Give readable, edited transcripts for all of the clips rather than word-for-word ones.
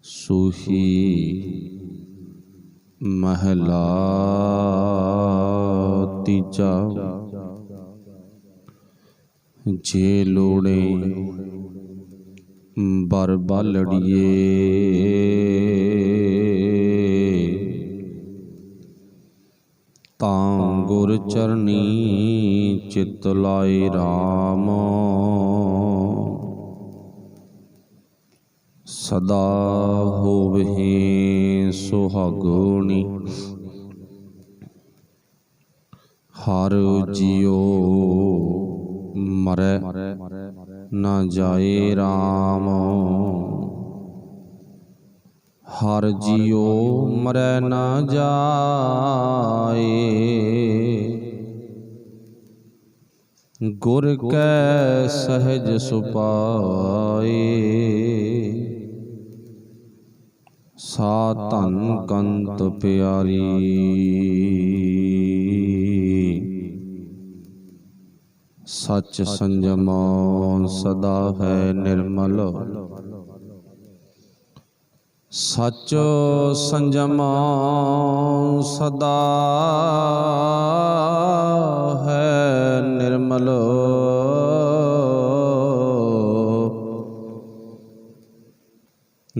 सूही महला तीजा। जे लोड़े बर बालड़िए, तां गुर चरनी चित लाए राम। सदा होवहि सुहागुनी, हर जियो मरै न जाए राम। हर जियो मरै न जाए, गुर कै सहज सुपाए। सा धन कंत प्यारी, सच संजम सदा है निर्मल। सच संजम सदा है निर्मल।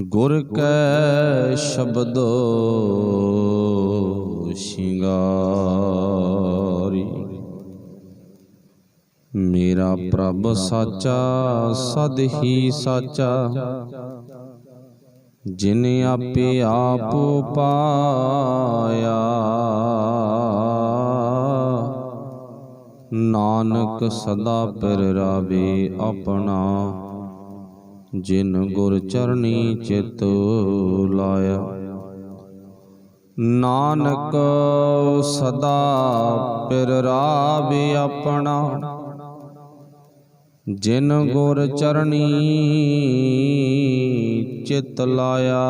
गुर कै शब्द शिंगारी। मेरा प्रभ साचा सद ही साचा, जिन आपे आप पाया। नानक सदा पिर रावे अपना, जिन गुर चरनी चित लाया। नानक सदा पिर रावे अपना, जिन गुर चरनी चित लाया।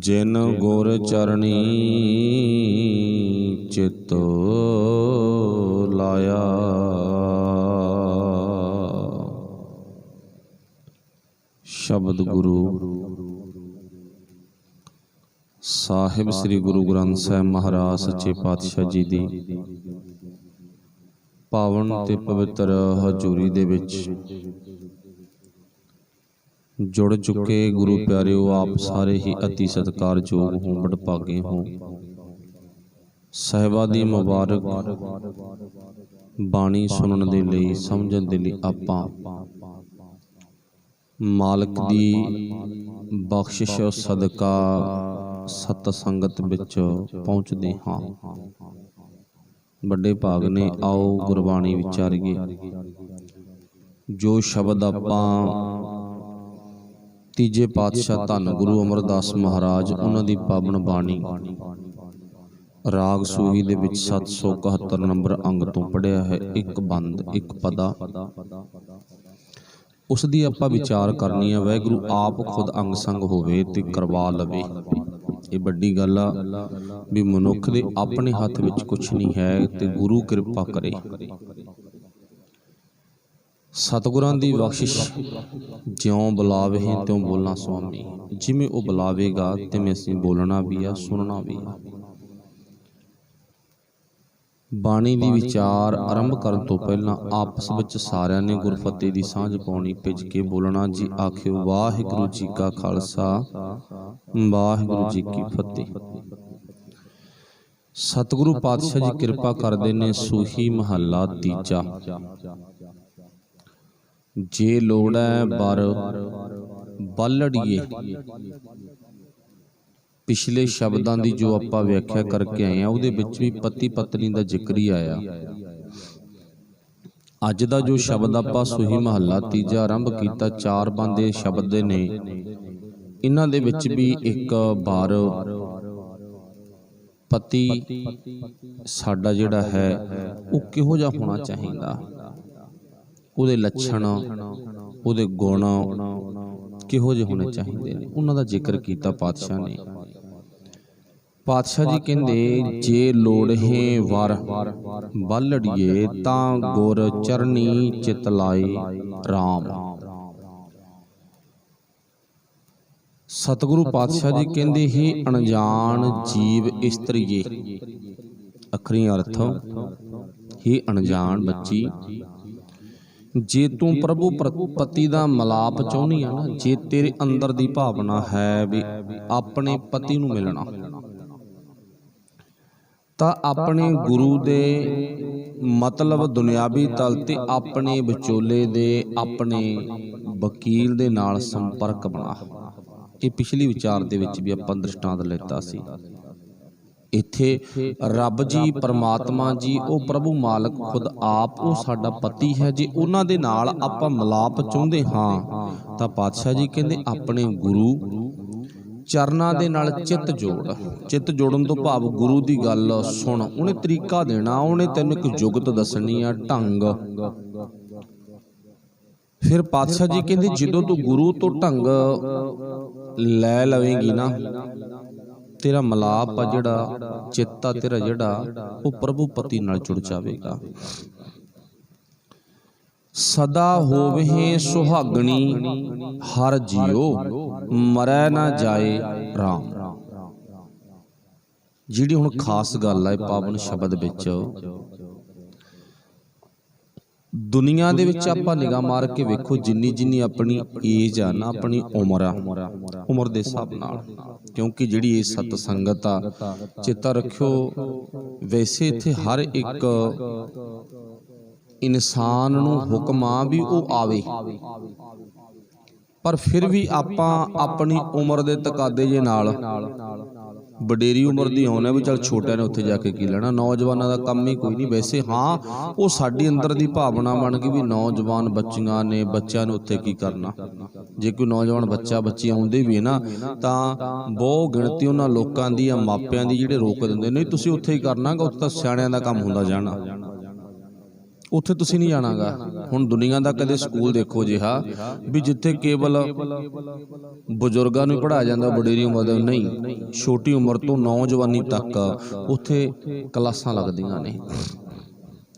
जिन गुर चरनी चित लाया। शब्द गुरु साहिब श्री गुरु ग्रंथ साहिब महाराज सच्चे पातशाह जी दी पावन ते पवित्र हजूरी दे विच जुड़ चुके गुरु प्यारिओ, आप सारे ही अति सत्कारयोग हो, बड़भागे हो। साहिबा दी मुबारक बाणी सुनने दे लई, समझण दे लई आपां मालक दी बख्शिश सदका सत संगत विच पहुँचदे हां। बड़े भाग ने, आओ गुरबाणी विचारीए। जो शब्द आपां तीजे पातशाह धन गुरु अमरदास महाराज उन्हां दी पावन बाणी राग सूही दे विच 771 नंबर अंग तो पढ़िया है। एक बंद एक पदा, उस दी आपां विचार करनी है। वाहिगुरू आप खुद अंग संग होवे ते करवा लवे। ये बड़ी गल आ भी मनुख दे अपने हथ विच कुछ नहीं है ते गुरु कृपा करे। सतगुरां दी बख्शिश ज्यों बुलावे त्यों बोलना स्वामी। जिवें वो बुलावेगा तिवें असीं बोलना भी आ, सुनना भी आ। बाणी दी विचार आरंभ करन तो पहलां आपस विच सारिਆਂ ने गुरफतेह दी सांझ पाउणी। भिज के बोलना जी आखिओ वाहिगुरू जी का खालसा वाहिगुरू जी की फतेह। सतगुरु पातशाह जी कृपा करदे ने। सूही महला तीजा। जे लोड़ै बर बालड़िए। पिछले शब्दां दी जो आपां व्याख्या करके आए हैं, उहदे विच भी पति पत्नी दा जिक्र ही आया। अज दा जो शब्द आपां सूही महला तीजा आरंभ कीता, चार बंदे शब्द ने। इन्हां दे विच भी एक बार पति साडा जिहड़ा है वो किहो जिहा होना चाहिदा, उहदे लक्षण उहदे गुण किहो जिहे होने चाहिए ने, उन्हां दा जिक्र कीता पातशाह ने। ਪਾਤਸ਼ਾਹ ਜੀ ਕਹਿੰਦੇ ਜੇ ਲੋੜਹਿ ਵਰ ਬਲੜੀਏ ਤਾਂ ਗੁਰ ਚਰਨੀ ਚਿਤ ਲਾਏ RAM। ਸਤਿਗੁਰੂ ਪਾਤਸ਼ਾਹ ਜੀ ਕਹਿੰਦੇ ਹੀ ਅਣਜਾਣ ਜੀਵ ਇਸਤਰੀਏ, ਅਖਰੀ ਅਰਥ ਹੀ ਅਣਜਾਣ ਬੱਚੀ, ਜੇ ਤੂੰ ਪ੍ਰਭੂ ਪਤੀ ਦਾ ਮਿਲਾਪ ਚਾਹੁੰਦੀ ਆ ਨਾ, ਜੇ ਤੇਰੇ ਅੰਦਰ ਦੀ ਭਾਵਨਾ ਹੈ ਵੀ ਆਪਣੇ ਪਤੀ ਨੂੰ ਮਿਲਣਾ, ਤਾਂ ਆਪਣੇ ਗੁਰੂ ਦੇ ਮਤਲਬ ਦੁਨਿਆਵੀ ਤਲ ਤੇ ਆਪਣੇ ਵਿਚੋਲੇ ਦੇ, ਆਪਣੇ ਵਕੀਲ ਦੇ ਨਾਲ ਸੰਪਰਕ ਬਣਾ। ਇਹ ਪਿਛਲੀ ਵਿਚਾਰ ਦੇ ਵਿੱਚ ਵੀ ਆਪਾਂ ਦ੍ਰਿਸ਼ਟਾਂਤ ਲੈਤਾ ਸੀ। ਇੱਥੇ ਰੱਬ ਜੀ, ਪਰਮਾਤਮਾ ਜੀ, ਉਹ ਪ੍ਰਭੂ ਮਾਲਕ ਖੁਦ ਆਪ, ਉਹ ਸਾਡਾ ਪਤੀ ਹੈ। ਜੇ ਉਹਨਾਂ ਦੇ ਨਾਲ ਆਪਾਂ ਮਿਲਾਪ ਚਾਹੁੰਦੇ ਹਾਂ ਤਾਂ ਪਾਤਸ਼ਾਹ ਜੀ ਕਹਿੰਦੇ ਆਪਣੇ ਗੁਰੂ ਚਰਨਾਂ ਦੇ ਨਾਲ ਚਿੱਤ ਜੋੜ। ਚਿੱਤ ਜੋੜਨ ਤੋਂ ਭਾਵ ਗੁਰੂ ਦੀ ਗੱਲ ਸੁਣ, ਉਹਨੇ ਤਰੀਕਾ ਦੇਣਾ, ਉਹਨੇ ਤੈਨੂੰ ਇੱਕ ਜੁਗਤ ਦੱਸਣੀ ਆ, ਢੰਗ। ਫਿਰ ਪਾਤਸ਼ਾਹ ਜੀ ਕਹਿੰਦੇ ਜਦੋਂ ਤੂੰ ਗੁਰੂ ਤੋਂ ਢੰਗ ਲੈ ਲਵੇਂਗੀ ਨਾ, ਤੇਰਾ ਮਿਲਾਪ ਆ ਜਿਹੜਾ, ਚਿੱਤ ਆ ਤੇਰਾ ਜਿਹੜਾ, ਉਹ ਪ੍ਰਭੂ ਪਤੀ ਨਾਲ ਜੁੜ ਜਾਵੇਗਾ। ਸਦਾ ਹੋਵੇ ਸੁਹਾਗਣੀ ਹਰ ਜੀਓ, ਮਰੈ ਨਾ ਜਾਏ RAM। ਜਿਹੜੀ ਹੁਣ ਖਾਸ ਗੱਲ ਹੈ ਪਾਵਨ ਸ਼ਬਦ ਵਿੱਚ, ਦੁਨੀਆ ਦੇ ਵਿੱਚ ਆਪਾਂ ਨਿਗਾਹ ਮਾਰ ਕੇ ਵੇਖੋ, ਜਿੰਨੀ ਜਿੰਨੀ ਆਪਣੀ ਏਜ ਆ ਨਾ, ਆਪਣੀ ਉਮਰ ਆ, ਉਮਰ ਦੇ ਹਿਸਾਬ ਨਾਲ, ਕਿਉਂਕਿ ਜਿਹੜੀ ਇਹ ਸਤ ਸੰਗਤ ਆ, ਚੇਤਾ ਰੱਖਿਓ ਵੈਸੇ ਇੱਥੇ ਹਰ ਇੱਕ ਇਨਸਾਨ ਨੂੰ ਹੁਕਮ ਆ ਵੀ ਉਹ ਆਵੇ, ਪਰ ਫਿਰ ਵੀ ਆਪਾਂ ਆਪਣੀ ਉਮਰ ਦੇ ਤਕਾਦੇ ਜੇ ਨਾਲ ਵਡੇਰੀ ਉਮਰ ਦੀ ਹੋਣਾ ਵੀ ਚੱਲ ਛੋਟਿਆਂ ਨੇ ਉੱਥੇ ਜਾ ਕੇ ਕੀ ਲੈਣਾ, ਨੌਜਵਾਨਾਂ ਦਾ ਕੰਮ ਹੀ ਕੋਈ ਨਹੀਂ। ਵੈਸੇ ਹਾਂ, ਉਹ ਸਾਡੀ ਅੰਦਰ ਦੀ ਭਾਵਨਾ ਬਣ ਗਈ ਵੀ ਨੌਜਵਾਨ ਬੱਚੀਆਂ ਨੇ, ਬੱਚਿਆਂ ਨੂੰ ਉੱਥੇ ਕੀ ਕਰਨਾ। ਜੇ ਕੋਈ ਨੌਜਵਾਨ ਬੱਚਾ ਬੱਚੀ ਆਉਂਦੇ ਵੀ ਹੈ ਨਾ, ਤਾਂ ਬਹੁਤ ਗਿਣਤੀ ਉਹਨਾਂ ਲੋਕਾਂ ਦੀ ਜਾਂ ਮਾਪਿਆਂ ਦੀ ਜਿਹੜੇ ਰੋਕ ਦਿੰਦੇ, ਨਹੀਂ ਤੁਸੀਂ ਉੱਥੇ ਹੀ ਕਰਨਾਗਾ, ਉੱਥੇ ਤਾਂ ਸਿਆਣਿਆਂ ਦਾ ਕੰਮ ਹੁੰਦਾ ਜਾਣਾ, ਉੱਥੇ ਤੁਸੀਂ ਨਹੀਂ ਜਾਣਾਗਾ। ਹੁਣ ਦੁਨੀਆ ਦਾ ਕਦੇ ਸਕੂਲ ਦੇਖੋ ਜਿਹਾ ਵੀ ਜਿੱਥੇ ਕੇਵਲ ਬਜ਼ੁਰਗਾਂ ਨੂੰ ਪੜ੍ਹਾਇਆ ਜਾਂਦਾ, ਵਡੇਰੀ ਉਮਰ ਦੇ ਨਹੀਂ, ਛੋਟੀ ਉਮਰ ਤੋਂ ਨੌਜਵਾਨੀ ਤੱਕ ਉੱਥੇ ਕਲਾਸਾਂ ਲੱਗਦੀਆਂ ਨੇ।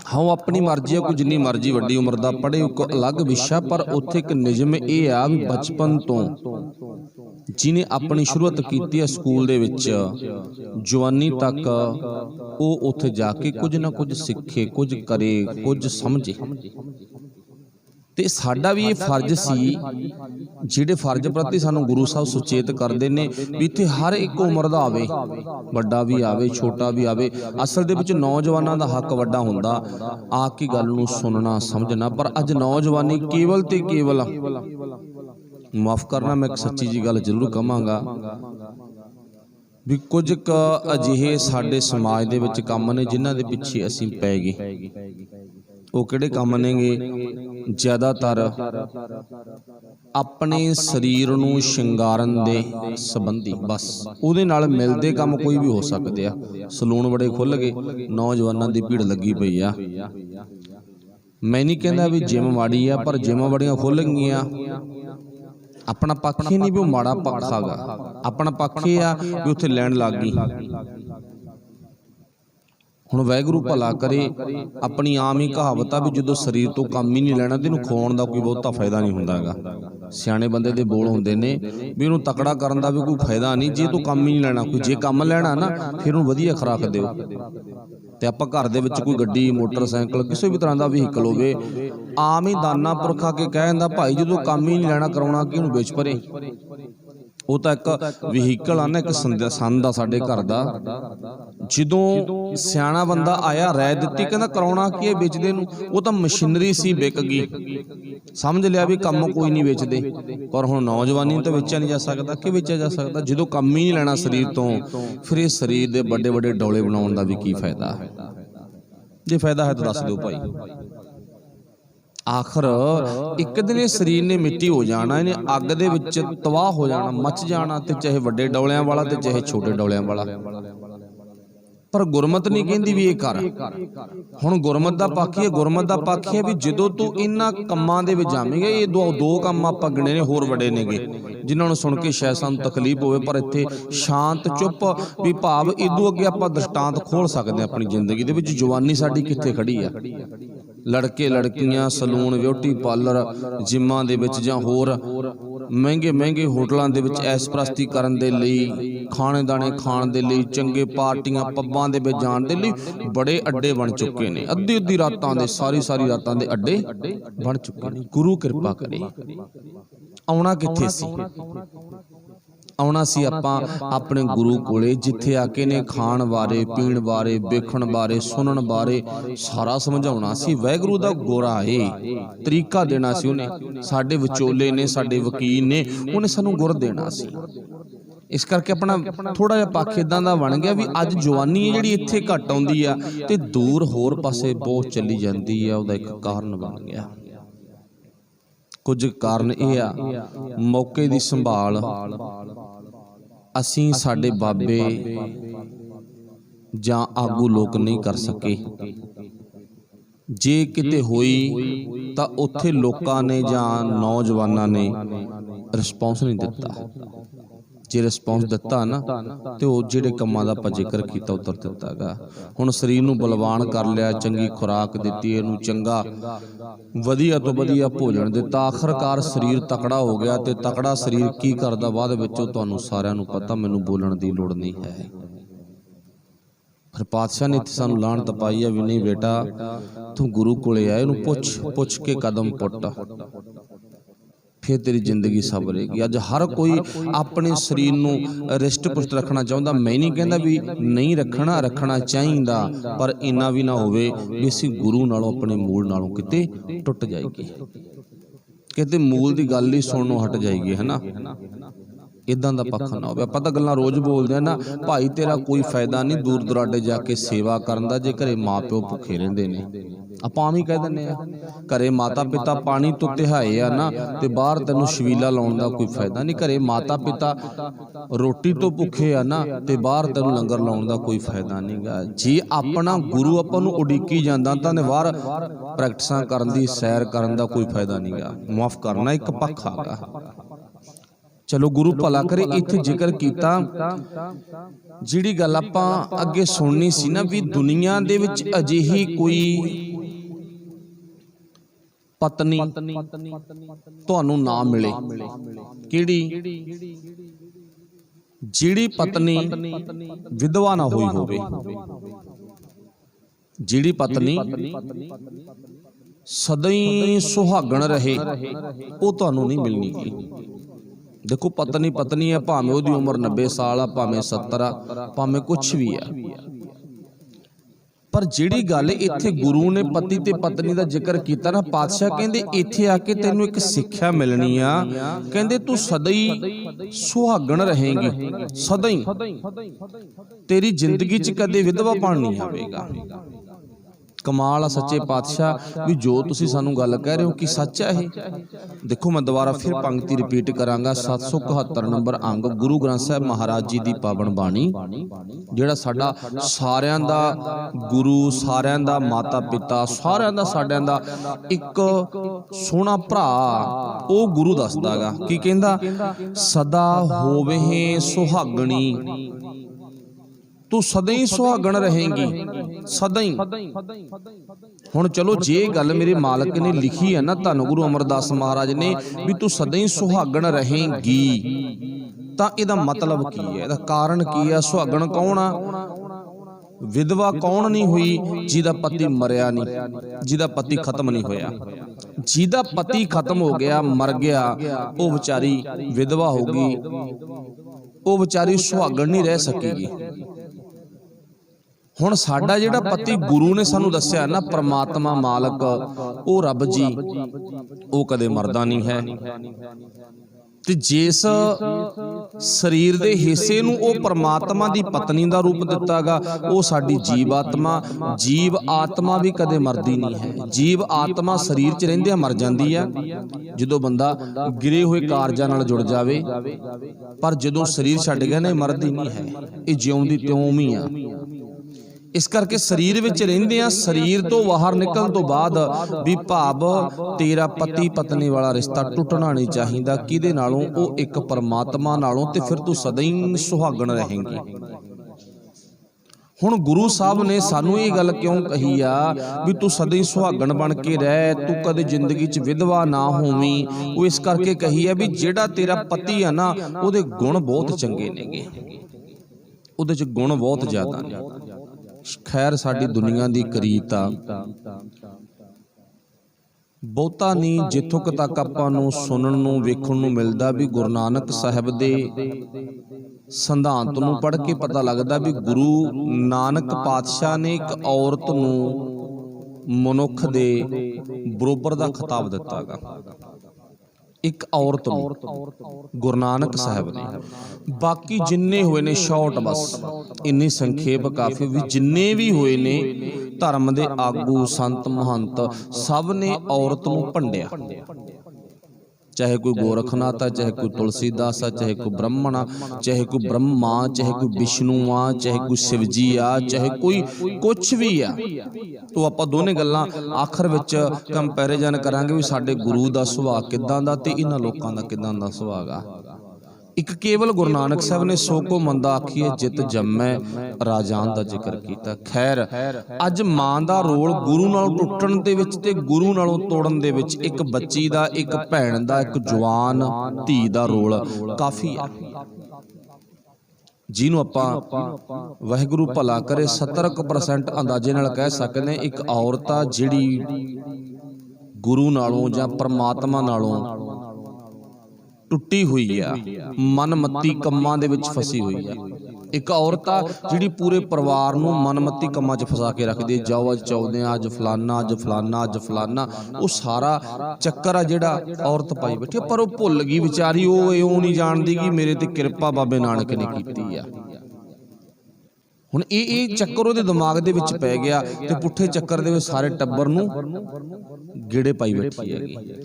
ਹਾਂ, ਆਪਣੀ ਮਰਜ਼ੀ ਆ, ਕੋਈ ਜਿੰਨੀ ਮਰਜ਼ੀ ਵੱਡੀ ਉਮਰ ਦਾ ਪੜ੍ਹੇ, ਇੱਕ ਅਲੱਗ ਵਿਸ਼ਾ, ਪਰ ਉੱਥੇ ਇੱਕ ਨਿਯਮ ਇਹ ਆ ਵੀ ਬਚਪਨ ਤੋਂ ਜਿਹਨੇ ਆਪਣੀ ਸ਼ੁਰੂਆਤ ਕੀਤੀ ਹੈ ਸਕੂਲ ਦੇ ਵਿੱਚ, ਜਵਾਨੀ ਤੱਕ ਉਹ ਉੱਥੇ ਜਾ ਕੇ ਕੁਝ ਨਾ ਕੁਝ ਸਿੱਖੇ, ਕੁਝ ਕਰੇ, ਕੁਝ ਸਮਝੇ। ਤੇ ਸਾਡਾ ਵੀ ਇਹ ਫਰਜ਼ ਸੀ, ਜਿਹੜੇ ਫਰਜ਼ ਪ੍ਰਤੀ ਸਾਨੂੰ ਗੁਰੂ ਸਾਹਿਬ ਸੁਚੇਤ ਕਰਦੇ ਨੇ ਵੀ ਇੱਥੇ ਹਰ ਇੱਕ ਉਮਰ ਦਾ ਆਵੇ, ਵੱਡਾ ਵੀ ਆਵੇ, ਛੋਟਾ ਵੀ ਆਵੇ। ਅਸਲ ਦੇ ਵਿੱਚ ਨੌਜਵਾਨਾਂ ਦਾ ਹੱਕ ਵੱਡਾ ਹੁੰਦਾ, ਆ ਕੇ ਗੱਲ ਨੂੰ ਸੁਣਨਾ, ਸਮਝਣਾ। ਪਰ ਅੱਜ ਨੌਜਵਾਨੀ ਕੇਵਲ ਤੇ ਕੇਵਲ, ਮਾਫ ਕਰਨਾ ਮੈਂ ਇੱਕ ਸੱਚੀ ਜੀ ਗੱਲ ਜ਼ਰੂਰ ਕਹਾਂਗਾ ਵੀ ਕੁਝ ਕੁ ਅਜਿਹੇ ਸਾਡੇ ਸਮਾਜ ਦੇ ਵਿੱਚ ਕੰਮ ਨੇ ਜਿਨ੍ਹਾਂ ਦੇ ਪਿੱਛੇ ਅਸੀਂ ਪੈ ਗਏ। ਉਹ ਕਿਹੜੇ ਕੰਮ ਨੇਗੇ? ਜ਼ਿਆਦਾਤਰ ਆਪਣੇ ਸਰੀਰ ਨੂੰ ਸ਼ਿੰਗਾਰਨ ਦੇ ਸੰਬੰਧੀ, ਬਸ ਉਹਦੇ ਨਾਲ ਮਿਲਦੇ ਕੰਮ ਕੋਈ ਵੀ ਹੋ ਸਕਦੇ ਆ। ਸਲੂਨ ਬੜੇ ਖੁੱਲ੍ਹ ਗਏ, ਨੌਜਵਾਨਾਂ ਦੀ ਭੀੜ ਲੱਗੀ ਪਈ ਆ। ਮੈਂ ਨਹੀਂ ਕਹਿੰਦਾ ਵੀ ਜਿਮ ਮਾੜੀ ਆ, ਪਰ ਜਿਮਾਂ ਬੜੀਆਂ ਖੁੱਲ੍ਹ ਗਈਆਂ। ਆਪਣਾ ਪੱਖ ਹੀ ਨਹੀਂ ਵੀ ਉਹ ਮਾੜਾ ਪੱਖ ਹੈਗਾ, ਆਪਣਾ ਪੱਖ ਇਹ ਆ ਵੀ ਉੱਥੇ ਲੈਣ ਲੱਗ ਗਈ। ਹੁਣ ਵਾਹਿਗੁਰੂ ਭਲਾ ਕਰੇ, ਆਪਣੀ ਆਮ ਹੀ ਕਹਾਵਤ ਆ ਵੀ ਜਦੋਂ ਸਰੀਰ ਤੋਂ ਕੰਮ ਹੀ ਨਹੀਂ ਲੈਣਾ ਤੇ ਇਹਨੂੰ ਖਵਾਉਣ ਦਾ ਕੋਈ ਬਹੁਤਾ ਫਾਇਦਾ ਨਹੀਂ ਹੁੰਦਾ ਹੈਗਾ। ਸਿਆਣੇ ਬੰਦੇ ਦੇ ਬੋਲ ਹੁੰਦੇ ਨੇ ਵੀ ਇਹਨੂੰ ਤਕੜਾ ਕਰਨ ਦਾ ਵੀ ਕੋਈ ਫਾਇਦਾ ਨਹੀਂ, ਜੇ ਤੂੰ ਕੰਮ ਹੀ ਨਹੀਂ ਲੈਣਾ। ਕੋਈ ਜੇ ਕੰਮ ਲੈਣਾ ਨਾ ਫਿਰ ਉਹਨੂੰ ਵਧੀਆ ਖੁਰਾਕ ਦਿਓ। ਤੇ ਆਪਾਂ ਘਰ ਦੇ ਵਿੱਚ ਕੋਈ ਗੱਡੀ, ਮੋਟਰਸਾਈਕਲ, ਕਿਸੇ ਵੀ ਤਰ੍ਹਾਂ ਦਾ ਵਹੀਕਲ ਹੋਵੇ, ਆਮ ਹੀ ਦਾਨਾ ਪੁਰਖ ਆ ਕੇ ਕਹਿ ਦਿੰਦਾ ਭਾਈ ਜਦੋਂ ਕੰਮ ਹੀ ਨਹੀਂ ਲੈਣਾ, ਕਰਾਉਣਾ ਕਿ ਉਹਨੂੰ ਵੇਚ ਪਰੇ। ਉਹ ਤਾਂ ਇੱਕ ਵਹੀਕਲ ਆ ਨਾ, ਇੱਕ ਸੰਦ ਆ ਸਾਡੇ ਘਰ ਦਾ। ਜਦੋਂ ਸਿਆਣਾ ਬੰਦਾ ਆਇਆ, ਰਾਏ ਦਿੱਤੀ, ਕਹਿੰਦਾ ਕਰਾਉਣਾ ਕੀ ਹੈ, ਵੇਚਦੇ ਨੂੰ। ਉਹ ਤਾਂ ਮਸ਼ੀਨਰੀ ਸੀ, ਵਿਕ ਗਈ, ਸਮਝ ਲਿਆ ਵੀ ਕੰਮ ਕੋਈ ਨਹੀਂ ਵੇਚਦੇ। ਪਰ ਹੁਣ ਨੌਜਵਾਨੀ ਤਾਂ ਵੇਚਿਆ ਨਹੀਂ ਜਾ ਸਕਦਾ, ਕਿ ਵੇਚਿਆ ਜਾ ਸਕਦਾ? ਜਦੋਂ ਕੰਮ ਹੀ ਨਹੀਂ ਲੈਣਾ ਸਰੀਰ ਤੋਂ, ਫਿਰ ਇਹ ਸਰੀਰ ਦੇ ਵੱਡੇ ਵੱਡੇ ਡੋਲੇ ਬਣਾਉਣ ਦਾ ਵੀ ਕੀ ਫਾਇਦਾ? ਜੇ ਫਾਇਦਾ ਹੈ ਤਾਂ ਦੱਸ ਦਿਓ ਭਾਈ। ਆਖਰ ਇੱਕ ਦਿਨ ਇਹ ਸਰੀਰ ਨੇ ਮਿੱਟੀ ਹੋ ਜਾਣਾ, ਇਹਨੇ ਅੱਗ ਦੇ ਵਿੱਚ ਤਬਾਹ ਹੋ ਜਾਣਾ, ਮੱਚ ਜਾਣਾ, ਤੇ ਚਾਹੇ ਵੱਡੇ ਡੌਲਿਆਂ ਵਾਲਾ ਤੇ ਚਾਹੇ ਛੋਟੇ ਡੌਲਿਆਂ ਵਾਲਾ। पर गुरमत नहीं कहती भी ये कर। हुण गुरमत दा पक्ष है, गुरमत दा पक्ष है भी जदों तू इन्हां कम्मां दे विच जावेंगा, ये दो काम आपां गिणे ने होर वड्डे नेगे जिन्हां नूं सुण के शायद सानूं तकलीफ होवे, पर इत्थे शांत चुप भी भाव इदों अगे आपां दृष्टांत खोल सकदे अपनी जिंदगी दे विच। जवानी साडी कित्थे खड़ी आ, लड़के लड़कियां सलून ब्यूटी पार्लर जिमां दे विच जां होर महंगे महंगे होटलों के ऐश प्रस्ती करन दे लई, खाने दाने खाण दे लई, चंगे पार्टियां पब्बां दे विच जाण दे लई बड़े अड्डे बन चुके ने। अद्धी अद्धी रातां दे सारी रातां दे अड्डे बन चुके ने। गुरु कृपा करे। आउणा कित्थे सी? आउणा सी आपां अपने गुरु कोले, जिथे आके ने खाण बारे पीण बारे वेखण बारे सुनण बारे सारा समझाउणा सी। वाहिगुरू दा गोरा है, तरीका देना सी उन्हें। साडे विचोले ने, साडे वकील ने, उन्हें सानू गुर देना सी। इस करके अपना थोड़ा जिहा पक्ष इदां दा बन गया भी अज जवानी है जिहड़ी इत्थे घट आउंदी आ ते दूर होर पासे बहुत चली जांदी आ। उहदा एक कारण बन गया। कुछ कारण यह आ मौके की संभाल असीं साडे बाबे जां आगू लोग नहीं कर सके। जे किते होई तां उत्थे लोकां ने जां नौजवानां ने रिस्पॉन्स नहीं दिता। जे रिस्पॉन्स दिता ना तो जिहड़े कम्मां दा आपां जिक्र कीता उतर दिता गा। हुण शरीर नूं बलवान कर लिया, चंगी खुराक दित्ती, इहनूं चंगा वधिया तो वधिया भोजन दिता, आखिरकार शरीर तकड़ा हो गया। ते तकड़ा शरीर की करदा बाद विचों तुहानूं सारिआं नूं पता, मैनूं बोलण दी लोड़ नहीं है। फिर पातशाह ने इत्थे सानूं लाहणत पाई है भी नहीं बेटा तू गुरु कोले आ, इहनूं पुछ के कदम पुट, फिर तेरी जिंदगी सबरेगी। अज हर कोई अपने शरीर नूं रिष्ट पुष्ट रखना चाहुंदा। मैं नहीं कहंदा भी नहीं रखना, रखना चाहिदा, पर इन्ना भी ना होवे भी असीं गुरु नालों अपने मूल नालों किते टुट जाएगी, किते मूल दी गल ही सुणनों हट जाएगी, है ना। इदां दा पक्ष ना होवे। आपां तां गल्लां रोज़ बोलदे आ ना, भाई तेरा कोई फायदा नहीं दूर दुराडे जाके सेवा करन दा जे घरे माँ प्यो भुखे रहिंदे ने। आपां आम ही कह दिंदे आ घरे माता पिता पानी तो तिहाए आ ना ते बाहर तैनूं छबीला लाउण दा कोई फायदा नहीं। घरे माता पिता रोटी तो भुखे आ ना ते बाहर तैनूं लंगर लाउण दा कोई फायदा नहीं गा। जे अपना गुरु आपां नूं उडीकी जांदा तां बाहर प्रैक्टिसां करन दी सैर करन दा कोई फायदा नहीं गा। माफ करना एक पक्ष आगा। चलो गुरु भला करे। इत्थे जिक्र कीता जिहड़ी गल आपां अगे सुननी सी ना भी दुनिया दे विच अजिही कोई पत्नी तुहानूं ना मिले, किहड़ी? जिहड़ी पत्नी विधवा ना होई होवे, जिहड़ी पत्नी सदा ही सुहागण रहे, वो तुहानूं नहीं मिलनी। देखो पत्नी पत्नी है, भावें उहदी उम्र 90 साल आ, भावें 70 आ, भावें कुछ भी है, पर जिहड़ी गल इत्थे गुरु ने पति ते पत्नी दा जिक्र कीता ना, पातशाह कहंदे इत्थे आके तैनूं एक सिक्ख्या मिलनी आ। कहंदे तू सदा ही सुहागण रहेंगी, सदा ही तेरी जिंदगी च कदे विधवापण नहीं आवेगा। कमाल आ सच्चे पातशाह भी जो तुसी सानू गल कह रहे हो कि सच है ये। देखो मैं दोबारा फिर पंक्ति रिपीट करांगा। 771 नंबर अंग गुरु ग्रंथ साहिब महाराज जी दी पावन बाणी, जिहड़ा साडा सारियां दा गुरु, सारियां दा माता पिता, सारियां दा साडियां दा एक सोहना भरा ओ गुरु दसदा गा। की कहंदा? सदा होवे सुहागणी, तू सदा ही सुहागण रहेंगी, सदा ही। हुण चलो जे गल मेरे मालक ने लिखी है ना धन गुरु अमरदास महाराज ने भी तू सदा ही सुहागण रहेंगी, तां इहदा मतलब की है, इहदा कारण की है? सुहागण कौन आ? विधवा कौन नहीं हुई? जिहदा पति मरिया नहीं, जिहदा पति खत्म नहीं होया। जिहदा पति खत्म हो गया, मर गया, वो बेचारी विधवा होगी, वो बेचारी सुहागण नहीं रह सकेगी। हुण साडा जिहड़ा पति गुरु ने सानू दस्सिया ना, परमात्मा मालक ओ रब जी, वो कदे मरदा नहीं है। ते जिस शरीर दे हिस्से नूं ओ परमात्मा दी पत्नी दा रूप दिता गा, वो साडी जीव आत्मा, जीव आत्मा भी कदे मरदी नहीं है। जीव आत्मा शरीर च रहिंदे मर जांदी है जदों बंदा गिरे हुए कारजां नाल जुड़ जावे, पर जदों शरीर छड्ड गया ना मरदी नहीं है, ये जिउंदी त्यों ही आ। इस करके शरीर विच रहिंदे आ, शरीर तो बाहर निकलण तो बाद भी भाव तेरा पति पत्नी वाला रिश्ता टुटना नहीं चाहिदा। किहदे नालों? वो एक परमात्मा नालों, ते फिर तू सदा ही सुहागण रहेंगी। हुण गुरु साहब ने सानू ये गल क्यों कही आ भी तू सदा ही सुहागण बन के रह, तू कदे जिंदगी च विधवा ना होवी। वो इस करके कही है भी जेड़ा तेरा पति है ना, उहदे गुण बहुत चंगे नेगे, उहदे च गुण बहुत ज्यादा ने। खैर साडी दुनिया दी करीत आ, बहुता नहीं जिथों तक आपां नूं सुनन नूं वेखण नूं मिलदा भी गुरु नानक साहिब दे सिद्धांत नूं पढ़ के पता लगदा भी गुरु नानक पातशाह ने एक औरत नूं मनुख दे बरोबर दा खिताब दिता गा। एक औरत नूं गुरु नानक साहिब ने, बाकी जिन्ने हुए ने शॉर्ट बस इन्नी संखेप काफी भी जिन्ने भी हुए ने धर्म दे आगू संत महंत सब ने औरत नूं भंडिया। चाहे कोई गोरखनाथ आ, चाहे कोई तुलसीदास आ, चाहे कोई ब्राह्मण आ, चाहे कोई ब्रह्मा, चाहे कोई विष्णु आ, चाहे कोई शिवजी आ, चाहे कोई कुछ भी आ, तो आपां दोने गल्लां आखिर विच कंपैरिजन करांगे भी साडे गुरु दा सुभाअ किदां दा ते इन्हां लोकां दा किदां दा सुभाअ आ। एक केवल गुरु नानक साहब ने सो को मंदा आखिए जित जम्मै राजान दा जिक्र कीता। खैर अज मां दा रोल गुरु नालों टुटण दे विच ते गुरु नालों तोड़न दे विच एक बच्ची दा, एक भैण दा, एक जवान धी दा रोल काफी है, जिन्हों आपां वाहिगुरू भला करे 70% अंदाजे नाल कह सकते हैं एक औरत आ जिहड़ी गुरु नालों जां परमात्मा नालों टुटी हुई आ, मनमत्ती कम्मां दे विच फसी हुई आ। एक औरत आ जिहड़ी पूरे परिवार नूं मनमत्ती कम्मां च फसा के रखदी, जाओ अज चौदे अज फलाना अज फलाना अज फलाना, वो सारा चक्कर आ जिहड़ा औरत पाई बैठी। पर वो भुल गई विचारी, वो इउं नहीं जाणदी कि मेरे ते किरपा बाबे नानक ने कीती आ। हुण ये चक्कर उहदे दिमाग दे विच पै गया ते पुट्ठे चक्कर दे विच सारे टब्बर नूं गेड़े पाई बैठी है।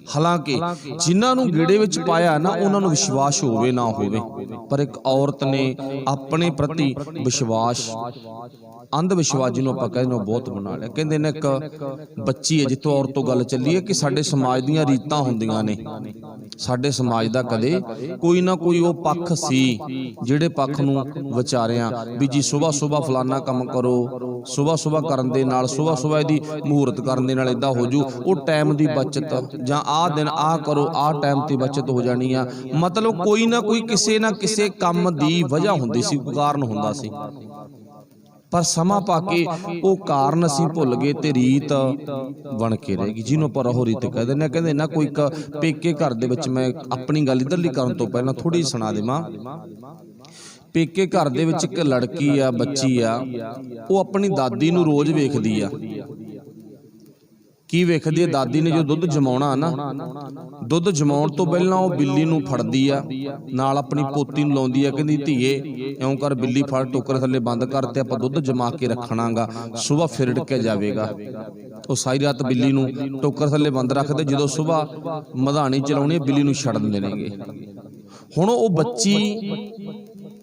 हालांकि जिन्हां नूं गेड़े विच पाया ना उन्हां नूं विश्वास होवे ना होवे, पर एक औरत ने अपने प्रति विश्वास अंध विश्वास जिन्हों आपां कहदे बहुत बना लिया। कहंदे ने एक बच्ची है जितों औरत तो गल चली है कि साडे समाज दीयां रीतां हुंदियां ने, साडे समाज दा कदे कोई ना कोई वो पक्ष सी जिहड़े पक्ष नूं विचारिया भी जी सुबह सुबह फलाना काम करो, सुबह सुबह करन दे नाल सुबह सुबह इहदी मुहूर्त करन दे नाल इदां हो जू, वो टाइम दी बचत जां आ दिन आ करो आ टाइम दी बचत हो जानी आ। मतलब कोई ना कोई किसे ना किसे काम दी वजह हुंदी सी, कारण हुंदा सी, पर समा पाके वो कारण असीं भुल गए ते रीत बन के रहेगी, जिन्हों पर रहो रीत कह देने। कहते ना कोई पेके घर दे विच, मैं अपनी गल इधरली करन तो पहला थोड़ी सुना देवां। पेके घर दे विच एक लड़की आ, बच्ची आ, वो अपनी दादी नूं रोज वेखदी आ। की वेखदी है? दादी ने जो दुध जमाउणा ना, दुध जमाउण तो पहलां वो बिल्ली नूं फड़दी आ, नाल अपनी पोती नूं लाउंदी आ, कहंदी धीए इउं कर बिल्ली फड़, टोकरे थल्ले बंद कर ते आपां दुध जमा के रखणागा, सुबह फिर के जावेगा। वो सारी रात बिल्ली नूं टोकरे थल्ले बंद रखदे, जदों सुबह मधाणी चलाउणी बिल्ली नूं छड्ड दिंदे नेगे। हुण वो बच्ची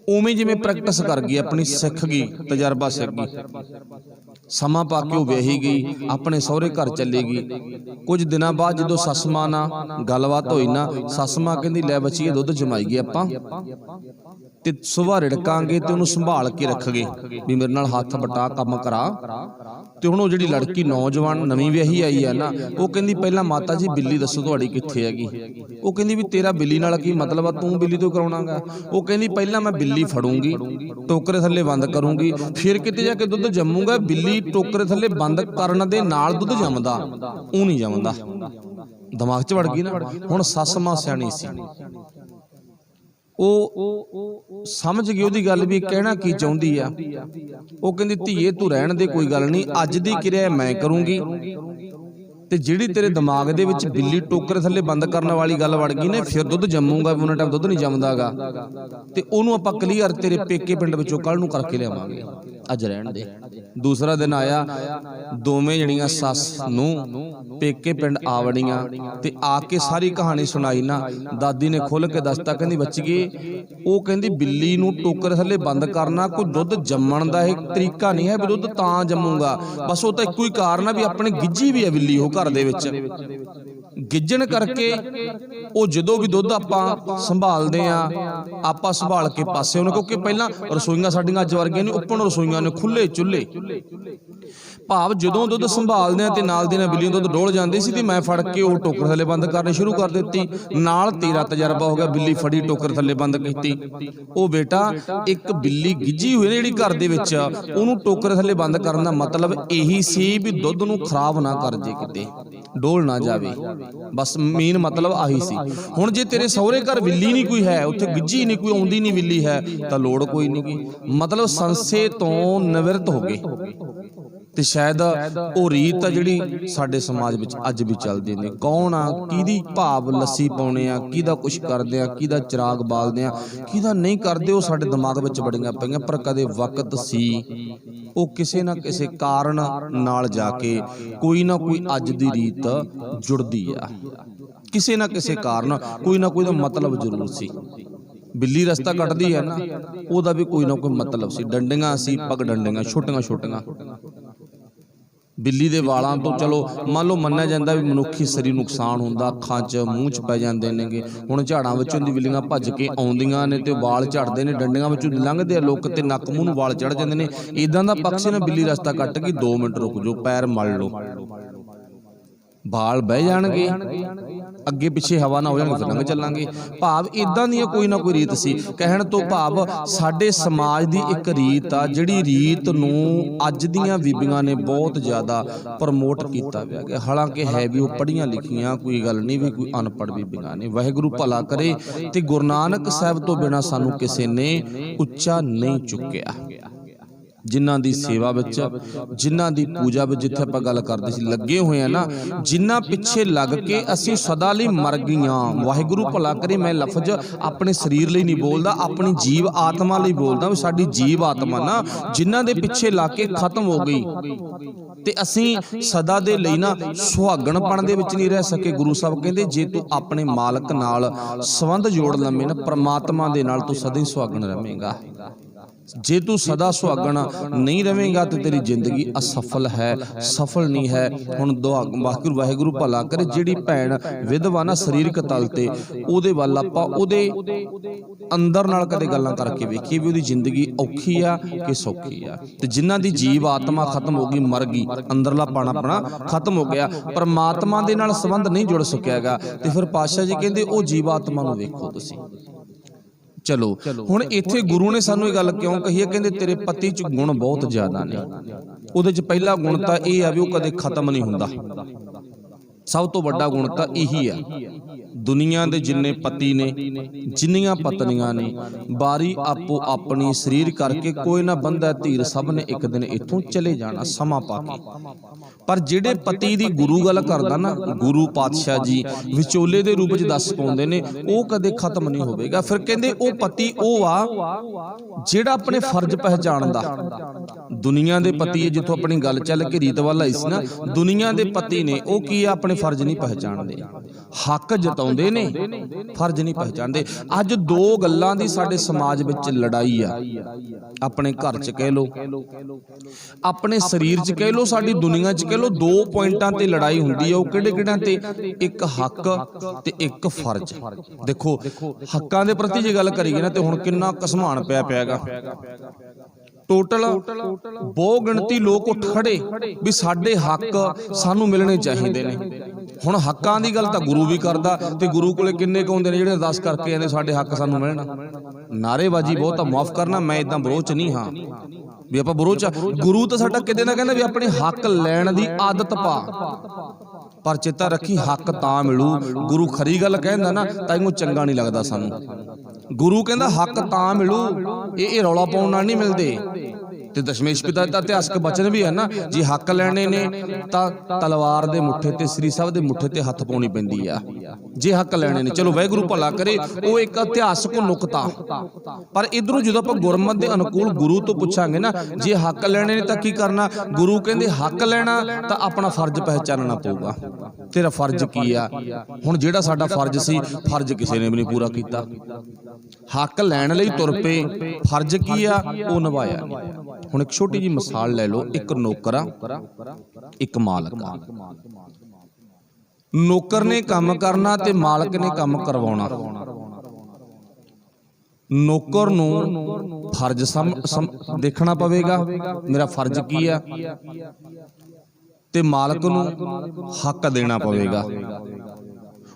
उवें जिवें प्रैक्टिस कर गई, अपनी सिख गई, तजर्बा सिख गई। समा पा के वो व्याही गई, अपने सहुरे घर चली गई। कुछ दिनों बाद जो सस मां नाल गलबात होई ना, सस मां कहंदी लै बच्चीए दुध जमाईए आपां ते सुबह रिड़कांगे ते उहनूं संभाल के रखगे भी मेरे नाल हथ बटा काम करा। ते हुण वो जिहड़ी लड़की नौजवान नवीं व्याही आई है ना, वो कहंदी पहला माता जी बिल्ली दसो तुहाडी कित्थे हैगी। वो कहंदी भी तेरा बिल्ली नाल की मतलब आ, तूं बिल्ली तो कराउणागा। वो कहंदी पहला मैं बिल्ली फड़ूंगी, टोकरे थल्ले बंद करूंगी, फिर किते जाके दुध जम्मूगा। बिल्ली टोकरे थल्ले बंद करन दे नाल दुध जमदा, ऊ नहीं जमदा। दिमाग च वड़ गई ना। हुण सस मां सियाणी सी, ਉਹ समझ गई ਉਹਦੀ ਗੱਲ भी कहना की चाहुंदी आ। ਉਹ ਕਹਿੰਦੀ ਧੀਏ तू रहन दे, कोई गल नहीं, अज दी किरिया मैं करूंगी ते जिहड़ी तेरे दिमाग दे विच बिल्ली टोकरे थल्ले बंद करने वाली गल वड़ गई ने, फिर दुध जम्मूगा भी उन्ना टाइम दुध नहीं जमदागा ते ओनू आपां क्लीयर तेरे पेके पिंड विचों कल नूं करके लिआवांगे। अज रहन दे। दूसरा दिन आया, दोवें जणियां सस नूं पेके पिंड आ वड़ियां ते आके सारी कहानी सुनाई ना। दादी ने खुल के दसता, कहंदी बच्चीए वो कहंदी बिल्ली नूं टोकर थल्ले बंद करना कोई दुध जम्मण दा एक तरीका नहीं है भी दुध तां जम्मूगा, बस वो तो इक्को ही कारण है भी अपने गिज्जी भी है बिल्ली वो घर दे विच। गिज्जण करके वो जदों भी दुध आपां संभालदे आ आपां संभाल के पासे उन्हें, क्योंकि पहलां रसोईयां साडीआं अज वर्गियां नहीं, ओपन रसोईयां ने, खुले चुल्हे। भाव जदों दुध संभालदे आ ते नाल दी नाल बिल्ली दुध डोल जांदी सी ते मैं फड़ के वो टोकर थल्ले बंद करनी शुरू कर दित्ती। नाल तेरा तजर्बा हो गया, बिल्ली फड़ी टोकर थल्ले बंद कीती। ओ बेटा एक बिल्ली गिज्जी हुई जिहड़ी घर दे विच, ओनूं टोकर थल्ले बंद करन दा मतलब यही सी भी दुध नूं खराब ना कर जे, किते डोल ना जावे, बस मेन मतलब आही सी। हुण जे तेरे सहुरे घर बिल्ली नहीं कोई है, उत्थे गिज्जी नहीं कोई आउंदी नहीं बिल्ली है, तां लोड़ कोई नहीं, मतलब संसे तो निवृत्त हो गए। ते शायद वो रीत आ जिहड़ी साडे समाज विच अज भी चलदी ने। कौन आ किहदी भाव लस्सी पाउणे आ, किहदा कुछ करदे आ, किहदा चिराग बालदे आ, किहदा नहीं करदे, वो साडे दिमाग विच बड़ियां पईआं। पर कदे वक्त सी वो किसे ना किसे कारण नाल जाके कोई ना कोई अज दी रीत जुड़दी आ, किसे ना किसे कारण कोई ना कोई मतलब जरूर सी। बिल्ली रस्ता कटदी है ना, ओदा भी कोई ना कोई मतलब सी। डंडियां सी, पग डंडियां छोटियां छोटियां। बिल्ली दे वालां तो चलो मान लो मन्निया जांदा भी मनुखी सरीर नुकसान हुंदा, अखां च मूँह च पै जांदे नेगे। हुण झाड़ां विचों दी बिल्लियां भज के आउंदियां ने ते वाल झड़दे ने, डंडियां विचों लंघदे आ लोक ते नक मूँह नूं वाल चढ़ जांदे ने। इदां दा पक्ष ना बिल्ली रस्ता कट गई, 2 मिनट रुक जाओ, पैर मल लो, बाल बह जाणगे, अगे पिछे हवा ना हो जाणगे, फिर लंघ चलांगे। भाव इदां दी कोई ना कोई रीत सी। कहण तो भाव साडे समाज दी एक रीत आ जिहड़ी रीत नूं अज दीआं बीबियां ने बहुत ज़्यादा प्रमोट कीता गया। हालांकि है भी वो पढ़ियां लिखियां, कोई गल नहीं भी कोई अनपढ़ बीबियां ने। वाहिगुरू भला करे ते गुरु नानक साहिब तो बिना सानू किसे ने उच्चा नहीं चुकिया। जिन्हां दी सेवा विच, जिन्हां दी पूजा विच, जिथे आपां गल करदे सी लगे होए ना, जिन्हां पिछे लग के असीं सदा लई मर गईआं। वाहिगुरू भला करे, मैं लफज अपने शरीर लई नहीं बोलदा, अपनी जीव आत्मा लई बोलदा। साडी जीव आत्मा ना जिन्हां दे पिछे लग के खत्म हो गई ते असीं सदा दे लई ना सुहागणपण दे विच नहीं रह सके। गुरु साहब कहंदे जे तू अपने मालक नाल संबंध जोड़ लवें ना, परमात्मा दे नाल तू सदा ही सुहागण रवेंगा। जे तू सदा सुहागण नहीं रवेंगा तो तेरी जिंदगी असफल है, सफल नहीं है। हुण वाहिगुरू भला करे, जिहड़ी भैण विधवा ना सरीरक तल ते, ओहदे वल आपां ओहदे अंदर नाल कदे गल्लां करके वेखीए भी ओहदी जिंदगी औखी आ कि सौखी आ। ते जिन्हां दी जीव आत्मा खत्म हो गई, मर गई, अंदरला पाना अपना खत्म हो गया, परमात्मा दे नाल संबंध नहीं जुड़ सकियागा, ते फिर पातशाह जी कहंदे ओ जीव आत्मा नूं वेखो तुसीं। चलो हुण इत्थे गुरु ने सानू ये गल क्यों कही है, कहंदे तेरे पति च गुण बहुत ज्यादा ने। उहदे च पहला गुण तां इह आ भी ओह कदे खत्म नहीं हुंदा। सब तो वड्डा गुण तां इही आ। दुनिया दे जिन्ने पति ने, जिन्नियां पत्नियां ने, बारी आपो अपनी शरीर करके कोई ना बंदा धीर, सब ने एक दिन इत्थों चले जाना समा पाके। पर जिहड़े पति दी गुरु गल करदा ना, गुरु पातशाह जी विचोले दे रूप च दस पाउंदे ने, ओह कदे खत्म नहीं होवेगा। फिर कहंदे ओह पति ओह आ जिहड़ा अपने फर्ज पहचानदा। दुनिया दे पति है, जिथों अपनी गल चल के रीत वाल आई सी ना, दुनिया दे पति ने ओह की अपने फर्ज नहीं पहचानदे, हक जताउंदे ने, फर्ज नहीं पहचानदे। अज दो गल्लां दी साडे समाज विच लड़ाई आ। अपने घर च कह लो, अपने शरीर च कह लो, साडी दुनिया च कह लो, 2 पॉइंटां ते लड़ाई हुंदी है। ओह किहड़े-किहड़े ते? एक हक ते एक फर्ज। देखो हक्कां दे प्रति जे गल करीए ना, ते हुण किन्ना घसमान पिया टोटल बहुत गिणती लोग उठ खड़े भी साडे हक सानू मिलने चाहिए ने। हुण हक्कां दी गल तां गुरु भी करदा, ते गुरु कोले किन्ने क हुंदे ने जिहड़े अरदास करके आंदे साडे हक सानू मिलण। नारेबाजी बहुत माफ करना, मैं इदां बरोच नहीं हाँ भी आपां बरोच। गुरु तां साडा किते ना कहंदा भी अपने हक लैण दी आदत पा, पर चेता रखी हक तां मिलू। गुरु खरी गल कहंदा ना ताईं चंगा नहीं लगदा सानू। गुरु कहंदा हक तां मिलू, ये रौला पाउण नाल नहीं मिलदे। ਤੇ ਦਸ਼ਮੇਸ਼ ਪਿਤਾ ਦਾ ਇਤਿਹਾਸਕ ਬਚਨ ਵੀ ਹੈ ਨਾ, ਜੇ ਹੱਕ ਲੈਣੇ ਨੇ ਤਾਂ ਤਲਵਾਰ ਦੇ ਮੁੱਠੇ ਤੇ ਸ੍ਰੀ ਸਾਹਿਬ ਦੇ ਮੁੱਠੇ ਤੇ ਹੱਥ ਪਾਉਣੀ ਪੈਂਦੀ ਆ, ਜੇ ਹੱਕ ਲੈਣੇ ਨੇ। ਚਲੋ ਵਾਹਿਗੁਰੂ ਭਲਾ ਕਰੇ, ਉਹ ਇੱਕ ਇਤਿਹਾਸਕ ਨੁਕਤਾ। ਪਰ ਇਧਰੋਂ ਜਦੋਂ ਆਪਾਂ ਗੁਰਮਤ ਦੇ ਅਨੁਕੂਲ ਗੁਰੂ ਤੋਂ ਪੁੱਛਾਂਗੇ ਨਾ, ਜੇ ਹੱਕ ਲੈਣੇ ਨੇ ਤਾਂ ਕੀ ਕਰਨਾ? ਗੁਰੂ ਕਹਿੰਦੇ ਹੱਕ ਲੈਣਾ ਤਾਂ ਆਪਣਾ ਫਰਜ਼ ਪਹਿਚਾਨਣਾ ਪਊਗਾ। ਤੇਰਾ ਫਰਜ਼ ਕੀ ਆ? ਹੁਣ ਜਿਹੜਾ ਸਾਡਾ ਫਰਜ਼ ਸੀ, ਫਰਜ਼ ਕਿਸੇ ਨੇ ਵੀ ਨਹੀਂ ਪੂਰਾ ਕੀਤਾ। ਹੱਕ ਲੈਣ ਲਈ ਤੁਰ ਪਏ, ਫਰਜ਼ ਕੀ ਆ ਉਹ ਨਿਭਾਇਆ ਨਹੀਂ। ਹੁਣ ਇੱਕ ਛੋਟੀ ਜਿਹੀ ਮਿਸਾਲ ਲੈ ਲਓ, ਇੱਕ ਨੌਕਰ ਆ, ਇੱਕ ਮਾਲਕ ਆ। ਨੌਕਰ ਨੇ ਕੰਮ ਕਰਨਾ ਤੇ ਮਾਲਕ ਨੇ ਕੰਮ ਕਰਵਾਉਣਾ। ਨੌਕਰ ਨੂੰ ਫਰਜ਼ ਦੇਖਣਾ ਪਵੇਗਾ, ਮੇਰਾ ਫਰਜ਼ ਕੀ ਆ, ਤੇ ਮਾਲਕ ਨੂੰ ਹੱਕ ਦੇਣਾ ਪਵੇਗਾ।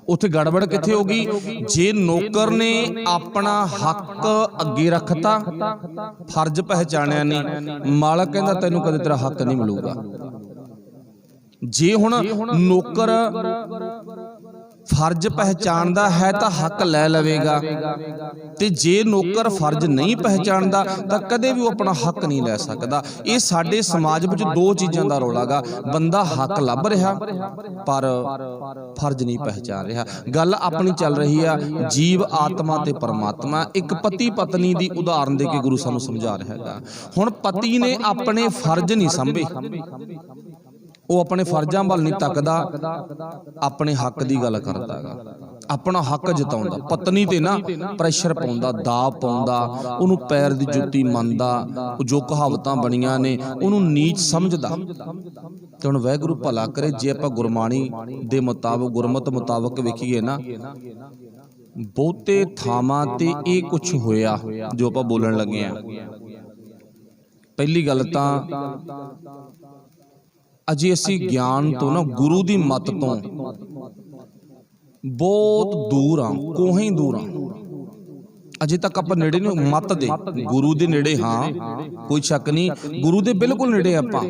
ਉੱਥੇ ਗੜਬੜ ਕਿੱਥੇ ਹੋ ਗਈ? ਜੇ ਨੌਕਰ ਨੇ ਆਪਣਾ ਹੱਕ ਅੱਗੇ ਰੱਖਤਾ, ਫਰਜ਼ ਪਹਿਚਾਣਿਆ ਨਹੀਂ, ਮਾਲਕ ਕਹਿੰਦਾ ਤੈਨੂੰ ਕਦੇ ਤੇਰਾ ਹੱਕ ਨਹੀਂ ਮਿਲੂਗਾ। ਜੇ ਹੁਣ ਨੌਕਰ ਫਰਜ਼ ਪਹਿਚਾਣਦਾ ਹੈ ਤਾਂ ਹੱਕ ਲੈ ਲਵੇਗਾ, ਤੇ ਜੇ ਨੌਕਰ ਫਰਜ਼ ਨਹੀਂ ਪਹਿਚਾਣਦਾ ਤਾਂ ਕਦੇ ਵੀ ਉਹ ਆਪਣਾ ਹੱਕ ਨਹੀਂ ਲੈ ਸਕਦਾ। ਇਹ ਸਾਡੇ ਸਮਾਜ ਵਿੱਚ ਦੋ ਚੀਜ਼ਾਂ ਦਾ ਰੌਲਾ ਗਾ, ਬੰਦਾ ਹੱਕ ਲੱਭ ਰਿਹਾ ਪਰ ਫਰਜ਼ ਨਹੀਂ ਪਹਿਚਾਣ ਰਿਹਾ। ਗੱਲ ਆਪਣੀ ਚੱਲ ਰਹੀ ਆ ਜੀਵ, ਆਤਮਾ ਤੇ ਪਰਮਾਤਮਾ। ਇੱਕ ਪਤੀ ਪਤਨੀ ਦੀ ਉਦਾਹਰਨ ਦੇ ਕੇ ਗੁਰੂ ਸਾਨੂੰ ਸਮਝਾ ਰਿਹਾ ਹੈਗਾ। ਹੁਣ ਪਤੀ ਨੇ ਆਪਣੇ ਫਰਜ਼ ਨਹੀਂ ਸੰਭੇ, ਉਹ ਆਪਣੇ ਫਰਜ਼ਾਂ ਵੱਲ ਨਹੀਂ ਤੱਕਦਾ, ਆਪਣੇ ਹੱਕ ਦੀ ਗੱਲ ਕਰਦਾ ਹੈਗਾ, ਆਪਣਾ ਹੱਕ ਜਤਾਉਂਦਾ। ਪਤਨੀ ਤੇ ਨਾ ਪ੍ਰੈਸ਼ਰ ਪਾਉਂਦਾ, ਦਾਅ ਪਾਉਂਦਾ, ਉਹਨੂੰ ਪੈਰ ਦੀ ਜੁੱਤੀ ਮੰਨਦਾ, ਜੋ ਕਹਾਵਤਾਂ ਬਣੀਆਂ ਨੇ ਉਹਨੂੰ ਨੀਚ ਸਮਝਦਾ। ਤੇ ਹੁਣ ਵਾਹਿਗੁਰੂ ਭਲਾ ਕਰੇ, ਜੇ ਆਪਾਂ ਗੁਰਬਾਣੀ ਦੇ ਮੁਤਾਬਕ, ਗੁਰਮਤ ਮੁਤਾਬਕ ਵੇਖੀਏ ਨਾ, ਬਹੁਤੇ ਥਾਵਾਂ ਤੇ ਇਹ ਕੁਛ ਹੋਇਆ ਜੋ ਆਪਾਂ ਬੋਲਣ ਲੱਗੇ ਆ। ਪਹਿਲੀ ਗੱਲ ਤਾਂ ਅਜੇ ਅਸੀਂ ਗਿਆਨ ਤੋਂ ਨਾ, ਗੁਰੂ ਦੀ ਮੱਤ ਤੋਂ ਬਹੁਤ ਦੂਰ ਆ, ਕੋਹੀਂ ਦੂਰ ਆ। ਅਜੇ ਤੱਕ ਆਪਾਂ ਨੇੜੇ ਨਹੀਂ ਮੱਤ ਦੇ, ਗੁਰੂ ਦੇ ਨੇੜੇ ਹਾਂ, ਕੋਈ ਸ਼ੱਕ ਨਹੀਂ, ਗੁਰੂ ਦੇ ਬਿਲਕੁਲ ਨੇੜੇ ਆਪਾਂ,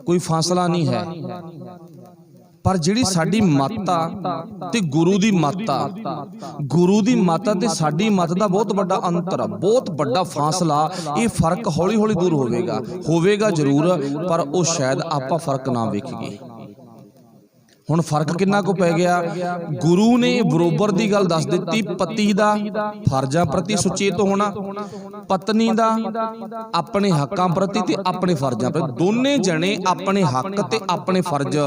ਕੋਈ ਫਾਸਲਾ ਨਹੀਂ ਹੈ। ਪਰ ਜਿਹੜੀ ਸਾਡੀ ਮੱਤ ਆ ਤੇ ਗੁਰੂ ਦੀ ਮੱਤ ਆ, ਗੁਰੂ ਦੀ ਮੱਤ ਤੇ ਸਾਡੀ ਮੱਤ ਦਾ ਬਹੁਤ ਵੱਡਾ ਅੰਤਰ ਆ, ਬਹੁਤ ਵੱਡਾ ਫਾਸਲਾ। ਇਹ ਫਰਕ ਹੌਲੀ ਹੌਲੀ ਦੂਰ ਹੋਵੇਗਾ ਜ਼ਰੂਰ, ਪਰ ਉਹ ਸ਼ਾਇਦ ਆਪਾਂ ਫਰਕ ਨਾ ਵੇਖੀਏ। ਹੁਣ ਫਰਕ ਕਿੰਨਾ ਕੁ ਪੈ ਗਿਆ? ਗੁਰੂ ਨੇ ਬਰੋਬਰ ਦੀ ਗੱਲ ਦੱਸ ਦਿੱਤੀ, ਪਤੀ ਦਾ ਫਰਜ਼ਾਂ ਪ੍ਰਤੀ ਸੁਚੇਤ ਹੋਣਾ, ਪਤਨੀ ਦਾ ਆਪਣੇ ਹੱਕਾਂ ਪ੍ਰਤੀ ਤੇ ਆਪਣੇ ਫਰਜ਼ਾਂ ਪ੍ਰਤੀ, ਦੋਨੇ ਜਣੇ ਆਪਣੇ ਹੱਕ ਤੇ ਆਪਣੇ ਫਰਜ਼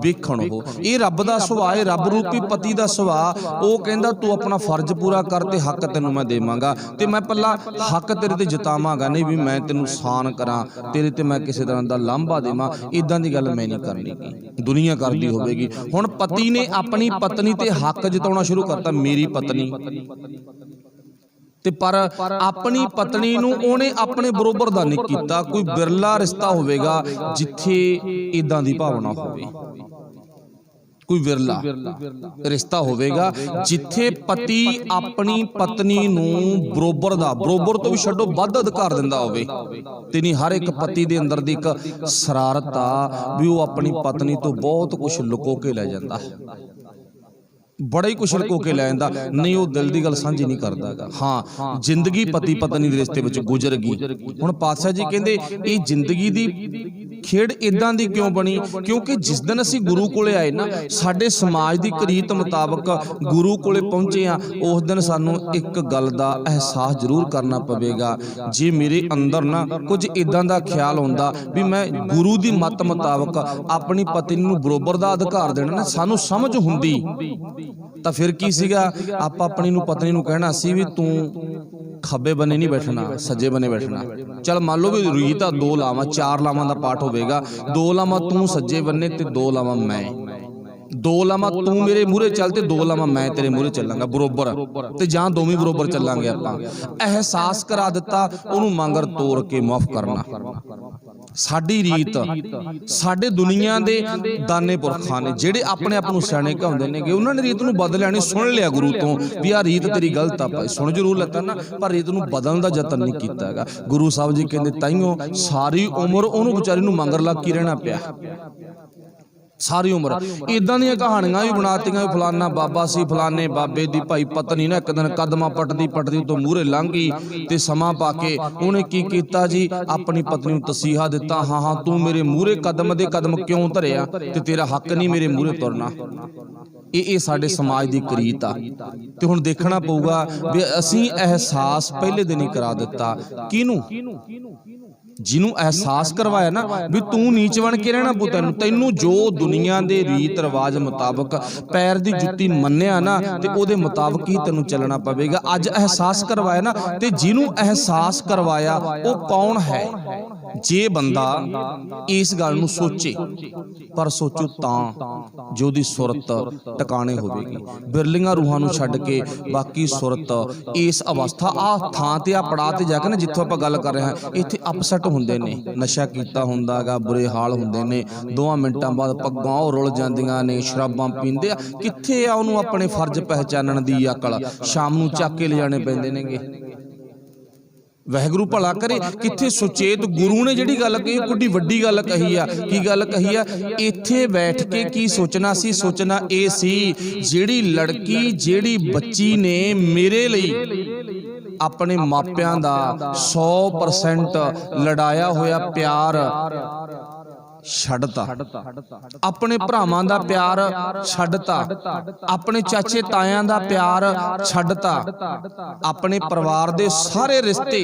ਵੇਖਣ। ਉਹ ਇਹ ਰੱਬ ਦਾ ਸੁਭਾਅ ਹੈ, ਰੱਬ ਰੂਪੀ ਪਤੀ ਦਾ ਸੁਭਾਅ। ਉਹ ਕਹਿੰਦਾ ਤੂੰ ਆਪਣਾ ਫਰਜ਼ ਪੂਰਾ ਕਰ ਤੇ ਹੱਕ ਤੈਨੂੰ ਮੈਂ ਦੇਵਾਂਗਾ, ਤੇ ਮੈਂ ਪੱਲਾ ਹੱਕ ਤੇਰੇ ਤੇ ਜਤਾਵਾਂਗਾ ਨਹੀਂ ਵੀ ਮੈਂ ਤੈਨੂੰ ਸਾਨ ਕਰਾਂ, ਤੇਰੇ ਤੇ ਮੈਂ ਕਿਸੇ ਤਰ੍ਹਾਂ ਦਾ ਲਾਂਭਾ ਦੇਵਾਂ। ਇਦਾਂ ਦੀ ਗੱਲ ਮੈਂ ਨਹੀਂ ਕਰਨੀ, ਦੁਨੀਆ ਕਰਦੀ ਹੋਵੇਗੀ। ਹੁਣ ਪਤੀ ਨੇ ਆਪਣੀ ਪਤਨੀ ਤੇ ਹੱਕ ਜਤਾਉਣਾ ਸ਼ੁਰੂ ਕਰਤਾ, ਮੇਰੀ ਪਤਨੀ, ਤੇ ਪਰ ਆਪਣੀ ਪਤਨੀ ਨੂੰ ਉਹਨੇ ਆਪਣੇ ਬਰੋਬਰ ਦਾ ਨਹੀਂ ਕੀਤਾ। ਕੋਈ ਬਿਰਲਾ ਰਿਸ਼ਤਾ ਹੋਵੇਗਾ ਜਿੱਥੇ ਇਦਾਂ ਦੀ ਭਾਵਨਾ ਹੋਵੇ, ਕੋਈ ਵਿਰਲਾ ਰਿਸ਼ਤਾ ਹੋਵੇਗਾ ਜਿੱਥੇ ਪਤੀ ਆਪਣੀ ਪਤਨੀ ਨੂੰ ਬਰੋਬਰ ਤੋਂ ਵੀ ਛੱਡੋ ਵੱਧ ਅਧਿਕਾਰ ਦਿੰਦਾ ਹੋਵੇ। ਤੇ ਨਹੀਂ, ਹਰ ਇੱਕ ਪਤੀ ਦੇ ਅੰਦਰ ਦੀ ਇੱਕ ਸ਼ਰਾਰਤ ਆ ਵੀ ਉਹ ਆਪਣੀ ਪਤਨੀ ਤੋਂ ਬਹੁਤ ਕੁਝ ਲੁਕੋ ਕੇ ਲੈ ਜਾਂਦਾ, ਬੜਾ ਹੀ ਕੁਛ ਲੁਕੋ ਕੇ ਲੈ ਜਾਂਦਾ। ਨਹੀਂ, ਉਹ ਦਿਲ ਦੀ ਗੱਲ ਸਾਂਝੀ ਨਹੀਂ ਕਰਦਾ ਹੈਗਾ। ਹਾਂ, ਜ਼ਿੰਦਗੀ ਪਤੀ ਪਤਨੀ ਦੇ ਰਿਸ਼ਤੇ ਵਿੱਚ ਗੁਜ਼ਰ ਗਈ। ਹੁਣ ਪਾਤਸ਼ਾਹ ਜੀ ਕਹਿੰਦੇ ਇਹ ਜ਼ਿੰਦਗੀ ਦੀ ਖੇਡ ਇਦਾਂ ਦੀ ਕਿਉਂ ਬਣੀ? ਕਿਉਂਕਿ ਜਿਸ ਦਿਨ ਅਸੀਂ ਗੁਰੂ ਕੋਲੇ ਆਏ ਨਾ, ਸਾਡੇ ਸਮਾਜ ਦੀ ਕਰੀਤ ਮੁਤਾਬਕ ਗੁਰੂ ਕੋਲੇ ਪਹੁੰਚੇ ਆ, ਉਸ ਦਿਨ ਸਾਨੂੰ ਇੱਕ ਗੱਲ ਦਾ ਅਹਿਸਾਸ ਜ਼ਰੂਰ ਕਰਨਾ ਪਵੇਗਾ। ਜੇ ਮੇਰੇ ਅੰਦਰ ਨਾ ਕੁਝ ਇਦਾਂ ਦਾ ਖਿਆਲ ਹੁੰਦਾ ਵੀ ਮੈਂ ਗੁਰੂ ਦੀ ਮੱਤ ਮੁਤਾਬਕ ਆਪਣੀ ਪਤਨੀ ਨੂੰ ਬਰੋਬਰ ਦਾ ਅਧਿਕਾਰ ਦੇਣਾ ਨਾ, ਸਾਨੂੰ ਸਮਝ ਹੁੰਦੀ ਤਾਂ ਫਿਰ ਕੀ ਸੀਗਾ? ਆਪਾਂ ਆਪਣੀ ਨੂੰ ਪਤਨੀ ਨੂੰ ਕਹਿਣਾ ਸੀ ਵੀ ਤੂੰ ਖੱਬੇ ਬੰਨੇ ਨਹੀਂ ਬੈਠਣਾ, ਸੱਜੇ ਬੰਨੇ ਬੈਠਣਾ। ਚੱਲ ਮੰਨ ਲਓ ਵੀ ਰੀਤ ਆ 2 ਲਾਵਾਂ 4 ਲਾਵਾਂ ਦਾ ਪਾਠ ਹੋਵੇਗਾ, 2 ਲਾਵਾਂ ਤੂੰ ਸੱਜੇ ਬੰਨੇ ਤੇ 2 ਲਾਵਾਂ ਮੈਂ, 2 ਲਾਵਾਂ ਤੂੰ ਮੇਰੇ ਮੂਹਰੇ ਚੱਲ ਤੇ 2 ਲਾਵਾਂ ਮੈਂ ਤੇਰੇ ਮੂਹਰੇ ਚੱਲਾਂਗਾ ਬਰੋਬਰ, ਤੇ ਜਾਂ ਦੋਵੇਂ ਬਰੋਬਰ ਚੱਲਾਂਗੇ ਆਪਾਂ। ਅਹਿਸਾਸ ਕਰਾ ਦਿੱਤਾ, ਉਹਨੂੰ ਮੰਗਰ ਤੋੜ ਕੇ ਮਾਫ ਕਰਨਾ। ਸਾਡੀ ਰੀਤ, ਸਾਡੇ ਦੁਨੀਆ ਦੇ ਦਾਨੇ ਪੁਰਖਾਂ ਨੇ ਜਿਹੜੇ ਆਪਣੇ ਆਪ ਨੂੰ ਸਿਆਣੇ ਕਹਾਉਂਦੇ ਨੇ, ਉਹਨਾਂ ਨੇ ਰੀਤ ਨੂੰ ਬਦਲ ਲੈਣੀ। ਸੁਣ ਲਿਆ ਗੁਰੂ ਤੋਂ ਵੀ ਆਹ ਰੀਤ ਤੇਰੀ ਗਲਤ ਆ, ਭਾਈ ਸੁਣ ਜ਼ਰੂਰ ਲੱਤਾ ਨਾ, ਪਰ ਰੀਤ ਨੂੰ ਬਦਲਣ ਦਾ ਯਤਨ ਨਹੀਂ ਕੀਤਾ ਹੈਗਾ। ਗੁਰੂ ਸਾਹਿਬ ਜੀ ਕਹਿੰਦੇ ਤਾਈਓ ਸਾਰੀ ਉਮਰ ਉਹਨੂੰ ਵਿਚਾਰੀ ਨੂੰ ਮੰਗਰ ਲੱਗ ਕੇ ਰਹਿਣਾ ਪਿਆ। सारी उम्र इदां दी कहानियां भी बनातियां, फलाना बाबा सी, फलाने बाबे दी भाई पत्नी ना एक दिन कदमां पटदी तो मूहरे लंघ गई ते समा पा के उन्हें की कीता जी, अपनी पत्नी नूं तसीहा दिता, हाँ हाँ तू मेरे मूहरे कदम दे कदम क्यों धरिया ते तेरा हक नहीं मेरे मूहरे तुरना। ये साडे समाज की करीत आ ते हुण देखना पऊगा भी असीं एहसास पहले दिन ही करा दिता किनू, जिन्हों एहसास करवाया ना भी तू नीच बन के रहना पुत, तैनू जो दुनिया के रीत रिवाज मुताबक पैर की जुत्ती मन्निया ना ते ओदे मुताबक ही तैनू चलना पवेगा। अज एहसास करवाया ना ते जिन्हों एहसास करवाया वो कौन है? जे बंदा इस गल नूं सोचे, पर सोचो तां जो दी सुरत टकाने होवेगी। बिरलियां रूहां नूं छड्ड के बाकी सुरत इस अवस्था आ थां ते आ पड़ा ते जाके ना जिथों आपां गल कर रहे हैं इत्थे अपसैट हुंदे ने, नशा कीता हुंदा गा, बुरे हाल हुंदे ने, 2 मिंटां बाद पग्गां रुल जांदियां ने, शराबां पींदे आ, कित्थे आ उहनूं अपने फर्ज पहचानण दी अकल? शाम नूं चक के लिजाणे पैंदे नेगे। वाहिगुरू भला करे, कित्थे सुचेत गुरु ने जिहड़ी गल कही कुड्डी वड्डी गल कही आ। की गल कही आ? इत्थे बैठ के की सोचना सी? सोचना ये सी जिहड़ी लड़की जिहड़ी बच्ची ने मेरे लिए अपने मापियां दा 100% लड़ाया होया प्यार छड्डता, अपने भरावां दा प्यार छड्डता, अपने चाचे तायां दा प्यार छड्डता, अपने परिवार दे सारे रिश्ते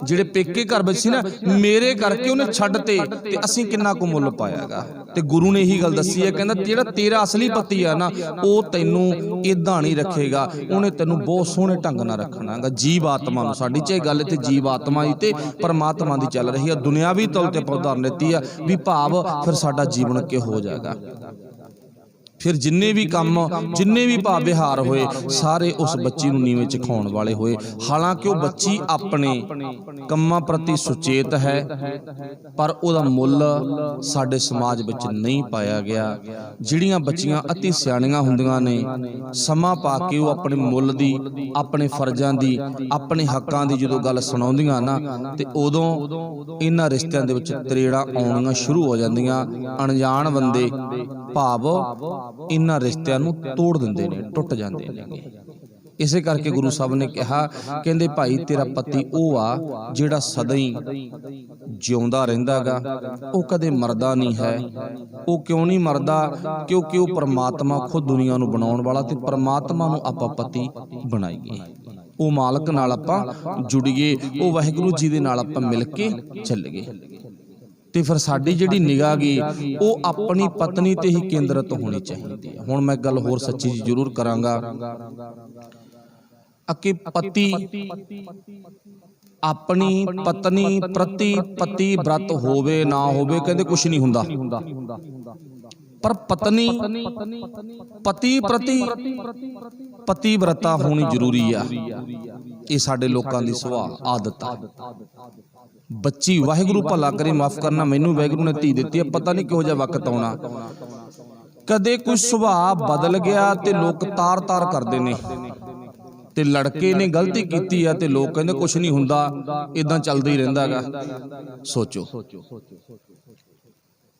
जिहड़े पेके घर विच सी ना मेरे करके उन्हें छड्डते ते असीं किन्ना कुछ मुल पायागा। ते गुरु ने यही गल दसी है, कहंदा जिहड़ा तेरा असली पति है ना वो तैनू इदां नहीं रखेगा, उन्हें तैनू बहुत सोहणे ढंग नाल रखणागा। जीव आत्मा नूं साडी च गल ते जीव आत्मा ही ते परमात्मा दी चल रही है, दुनियावी तौर ते उदाहरण दित्ती है भी भाव फिर साडा जीवन के हो जाएगा। फिर जिन्ने भी काम जिन्ने भी भाव विहार होए सारे उस बच्ची नूं नीवें च खाउण वाले होए। हालांकि वह बच्ची अपने कम्मां प्रति सुचेत है पर उहदा मुੱਲ साडे समाज विच नहीं पाया गया। जिहड़ियां बच्चियां अति सियाणियां हुंदियां ने समा पा के वो अपने मुੱਲ दी, अपने फर्जां दी, अपने हक्कां दी जदों गल सुणाउंदियां ना ते उदों इन्हां रिश्तियां दे विच तरेड़ां आउणियां शुरू हो जांदियां। अणजाण बंदे भाव इन्हां रिश्तियां नूं तोड़ दिंदे ने, टुट जांदे ने। इसे करके गुरु साहब ने कहा, कहंदे भाई तेरा पति वो आ जिहड़ा सदा ही जिउंदा रहिंदा गा, वो कदे मरदा नहीं है। वो क्यों नहीं मरदा? क्योंकि वो परमात्मा खुद दुनिया नूं बनाउण वाला ते परमात्मा नूं आपां पति बनाईए। वो मालक नाल आपां जुड़ीए, वो वाहिगुरू जी दे नाल आपां मिल के चलीए। ते फिर साडी जिहड़ी निगाह गी वो अपनी पत्नी ते ही केंद्रित होनी चाहिए। हुण मैं गल होर सच्ची जरूर करांगा कि पति अपनी पत्नी प्रति पति व्रत होवे ना होवे कहंदे कुछ नहीं हुंदा, पर पत्नी पति प्रति पतिव्रता होनी जरूरी आ। ये साडे लोकां दी सुभाअ आदत आ। बच्ची वाहिगुरू भला करे, माफ करना मैनू वाहिगुरू ने धी दित्ती है, पता नहीं किहो जिहा वक्त आउणा, कदे कोई सुभाअ बदल गया ते लोग तार तार करदे ने ते लड़के ने गलती कीती है ते लोग कहंदे कुछ नहीं हुंदा, इदां चलदा ही रहिंदा गा। सोचो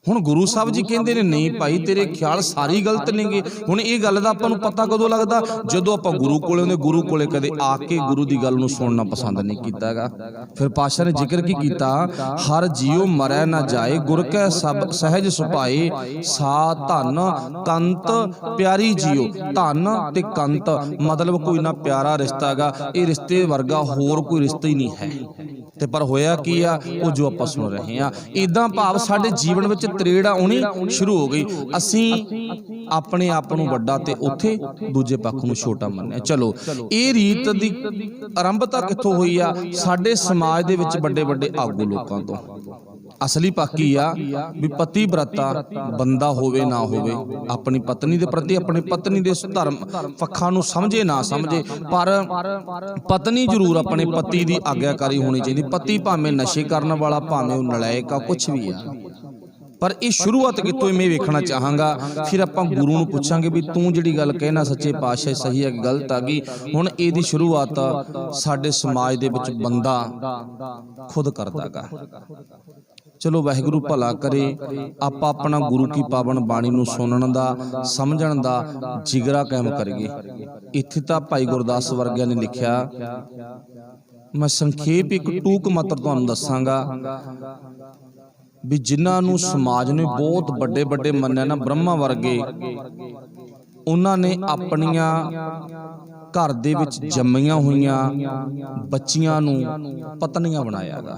हुण गुरु साहब जी कहंदे ने नहीं भाई तेरे ख्याल सारी गलत नेगे। हुण ये गल दा आपां नूं पता कदों लगदा? जदों आपां गुरु कोले हुंदे, गुरु कोले कदे आके गुरु दी गल नूं सुनना पसंद नहीं कीता गा। फिर पातशाह ने जिक्र की कीता, हर जीव मरै ना जाए, गुर कै सब सहज सुभाए, सा धन कंत प्यारी जीओ। धन ते कंत मतलब कोई ना प्यारा रिश्ता गा, ये रिश्ते वर्गा होर कोई रिश्ता ही नहीं है। ते पर होया की आ वो जो आपां सुन रहे हैं। इदां भाव साडे जीवन विच तरेड़ आउणी शुरू हो गई। असीं अपने आप नूं वड्डा ते उत्थे दूजे पक्ष नूं छोटा मन्निया। चलो ये रीत दी आरंभता कित्थों होई आ? साडे समाज दे विच वड्डे वड्डे आगू लोकां तों। असली पाकी आ भी पतिव्रता बंदा होवे ना होवे, अपनी पत्नी दे प्रति अपनी पत्नी दे धर्म पक्षां नूं समझे ना समझे, पर पत्नी जरूर अपने पति दी आग्याकारी होनी चाहिए। पति भावें नशे करन वाला, भावें नलायक आ, कुछ भी आ, पर ये शुरुआत कितों मैं वेखना चाहांगा। फिर आपां गुरु नूं पुछांगे भी तू जिहड़ी गल कहना सच्चे पातशाह सही है कि गलत आ गई। हुण इहदी शुरुआत साडे समाज दे विच बंदा खुद करदा गा। चलो वाहिगुरू भला करे। आपां अपना गुरु की पावन बाणी नूं सुनण दा समझण दा जिगरा कायम करिए। इत्थे तां भाई गुरदास वर्गिया ने लिखिया, मैं संखेप एक टूक मात्र तुहानूं दसांगा भी जिन्हां नूं समाज ने बहुत बड़े बड़े मन्निया ना, ब्रह्मा वर्गे, उन्हां ने अपनियां घर दे विच जम्मियां होईयां बच्चियां नूं पत्नियां बनाया गा।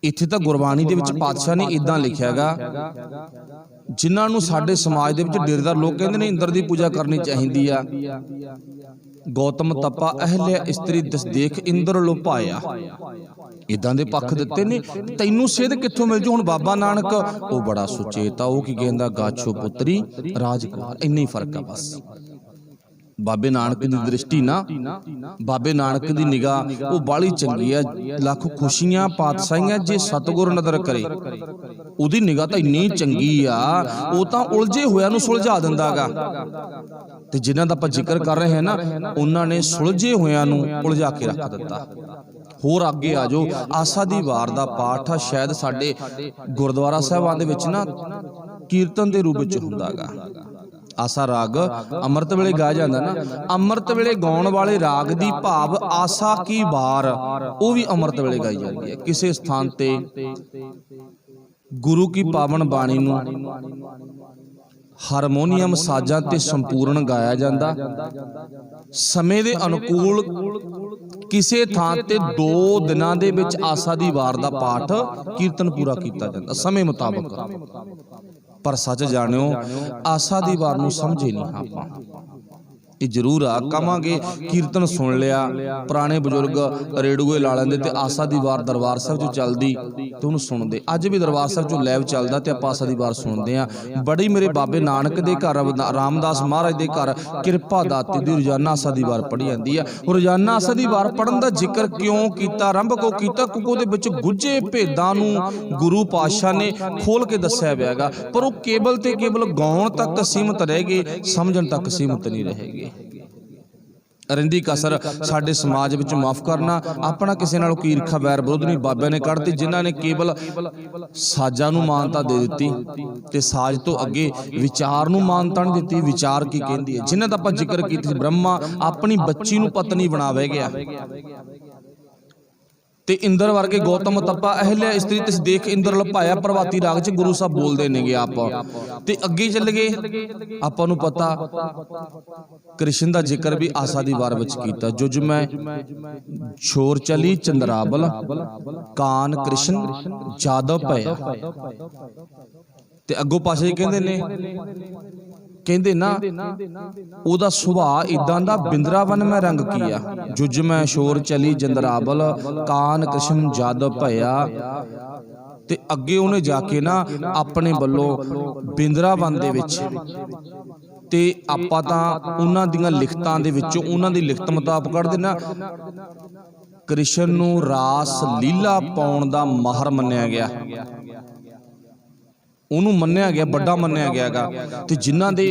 इत्थे तां गुरबाणी दे विच पातशाह ने इदां लिखिया गा, जिन्हां नूं साडे समाज दे विच डेरेदार लोग कहंदे ने इंद्र दी पूजा करनी चाहीदी आ। गौतम तपा अहल्या इस्त्री दस देख इंद्र लुभाया। इदां दे पक्ष दिते ने। तैनूं सेध कित्थों मिल जू? हुण बाबा नानक वो बड़ा सुचेत आ, वो की कहंदा गाछो पुत्री राजकुमार, इन्ना ही फर्क आ बस। बाबे नानक की दृष्टि ना, बाबे नानक की निगाह वो बाली चंगी है। लख खुशियां पातशाहियां जे सतगुर नदर करे, उहदी निगाह तो इन्नी चंगी आ, वो तो उलझे होया नूं सुलझा दिंदा गा। ते जिन्हां दा आपां जिक्र कर रहे हैं ना, उन्हां ने सुलझे होया नूं उलझा के रख दिता। होर अगे आ जाओ, आसा दी वार दा पाठ आ, शायद साडे गुरद्वारा साहिबां दे विच ना कीर्तन दे रूप विच हुंदा गा। आसा राग अमृत वेले गाया जाता ना, अमृत वेले गाउण वाले राग दी भाव आसा की वार वो भी अमृत वेले गाई जाती है। किसी स्थान ते गुरु की पावन बाणी नूं हारमोनीयम साजां ते संपूर्ण गाया जाता। समय दे अनुकूल किसी थां ते 2 दिनां दे विच आसा दी वार दा पाठ कीर्तन पूरा कीता जाता समय मुताबक। पर सच जाणियो, आसा दी वार नूं समझे नहीं आपां। ये जरूर आ कहांगे कीर्तन सुन लिया, पुराने बजुर्ग रेडूए ला लैंदे ते आसा दी वार दरबार साहिब चों चलदी ते उहनूं सुणदे। अज भी दरबार साहिब चों लैव चलदा ते आपां आसा दी वार सुणदे आ। बड़ी मेरे बाबे नानक दे घर, रामदास महाराज दे घर किरपा दाते दी रोजाना आसा दी वार पढ़ी जांदी आ। रोजाना आसा दी वार पढ़न दा जिक्र क्यों कीता, आरंभ क्यों कीता? क्योंकि उहदे विच गुझे भेदां नूं गुरु पातशाह ने खोल के दस्सिया होया गा। पर वो केवल ते केवल गाउण तक सीमित रह गए, समझण तक सीमित नहीं रह गए। रिंदी कसर साडे समाज विच माफ करना, अपना किसी नाल कोई ईर्खा वैर विरोध नहीं बाबिਆਂ ने कढ़ती, जिन्हां ने केवल साजां नूं मानता दे दित्ती ते साज तो अगे विचार नूं मानता नहीं दित्ती। विचार की कहंदी है, जिन्हां दा आपां जिक्र कीता, ब्रह्मा अपनी बच्ची नूं पत्नी बनावे गया ते इंद्र वर्गे गौतम तपा अहल्या इस्त्री तिस देख इंद्र लुभाया। प्रभाती राग च गुरु साहब बोलते ने गे आप ते अगे चल गए। आपां नूं पता कृष्ण दा जिक्र भी आसा दी वार विच कीता। जुज मैं छोर चली चंद्राबल, कान कृष्ण जादव भया। ते अगों पाशा जी कहंदे ने, कहंदे ना ओदा सुभाअ इदां दा, बिंद्रावन मैं रंग किया। जुज मैं शोर चली जंदराबल, कान कृष्ण जादव भया। ते अगे उन्हें जाके ना अपने वल्लों बिंद्रावन दे विच ते आपां तां उन्हां दियां लिखतां दे विचों, उन्हां दी लिखत मुताबक कढ़दे ना, कृष्ण नूं रास लीला पाउण दा माहर मन्निया गया। उन्हों मन्निया गया, बड़ा मन्निया गया गा। ते जिन्हां दे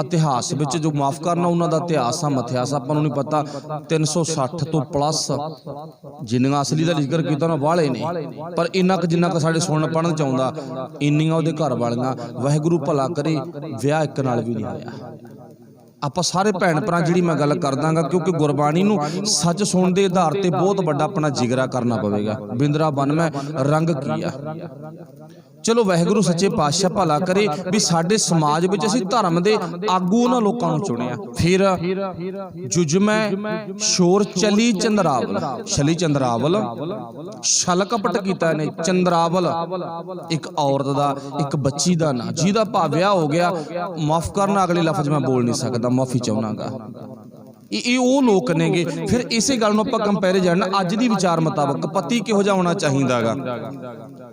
इतिहास विच जो माफ करना, उन्हां दा इतिहास आ मथियास आपां नूं नहीं पता। 360 तो प्लस जिन्नियां असली दा जिक्र कीता उन्हां वाले ने, पर इन्ना क जिन्ना क साडे सुणन पढ़न च आउंदा, इन्नियां उहदे घर वालियां वाहिगुरू भला करे विआह इक नाल भी नहीं होया। आपां सारे भैन भरा जिहड़ी मैं गल करदांगा, क्योंकि गुरबाणी नूं सच सुणन दे आधार ते बहुत बड़ा अपना जिगरा करना पवेगा। बिंद्रावन में रंग किया। चलो वाहिगुरू सच्चे पातशाह भला करे भी साडे समाज विच असीं धर्म दे आगू उन्हां लोकां नूं चुनिया। फिर जुज मैं शोर चली चंद्रावल, छली चंद्रावल छल कपट कीता ने। चंद्रावल एक औरत दा, एक बच्ची दा ना, जिहदा भाव विआह हो गया। माफ करना अगले लफ्ज मैं बोल नहीं सकदा, माफी चाहनागा। ये वो लोग नेगे। फिर इसे गल नूं आपां कंपैरिजन अज दी विचार मुताबक पति किहो जिहा होना चाहीदा गा।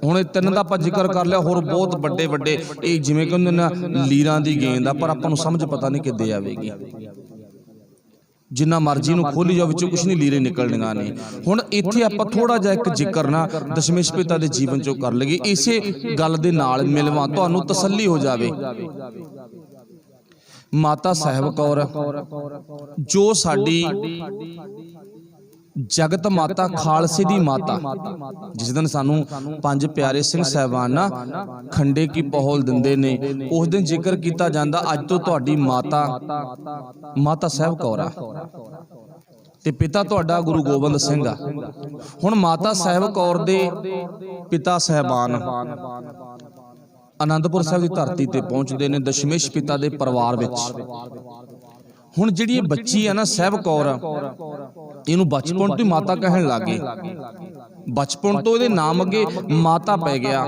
हुण इह तिन्न दा आपां जिक्र कर लिया, होर बहुत वड्डे वड्डे ये जिवें कहंदे ना लीरां दी गेंद आ, पर आपां नूं समझ पता नहीं किद्दे आवेगी। जिन्ना मर्जी नूं खोली जाओ, विचों कुछ नहीं लीरे निकलणीਆਂ ने। हुण इत्थे आपां थोड़ा जिहा एक जिक्र ना दशमेश पिता दे जीवन चों कर लईए, इसे गल दे नाल मिलवां तुहानूं तसल्ली हो जावे। माता साहिब कौर जो साडी जगत माता खालसे दी माता। जिस दिन सानू पंज प्यारे सिंह साहबान ना खंडे की पहल दिंदे ने, उस दिन जिक्र किया जाता अज तो तुहाडी माता माता साहब कौर आ ते पिता तुहाडा गुरु गोबिंद सिंह आ। हुण माता साहब कौर दे पिता साहबान आनंदपुर साहब की धरती ते पहुंचते ने, दशमेश पिता दे परिवार विच। हुण जिहड़ी बच्ची है ना साहब कौर, इहनूं बचपन तो ही माता कहण लग गए। बचपन तो इहदे नाम अगे माता पै गया।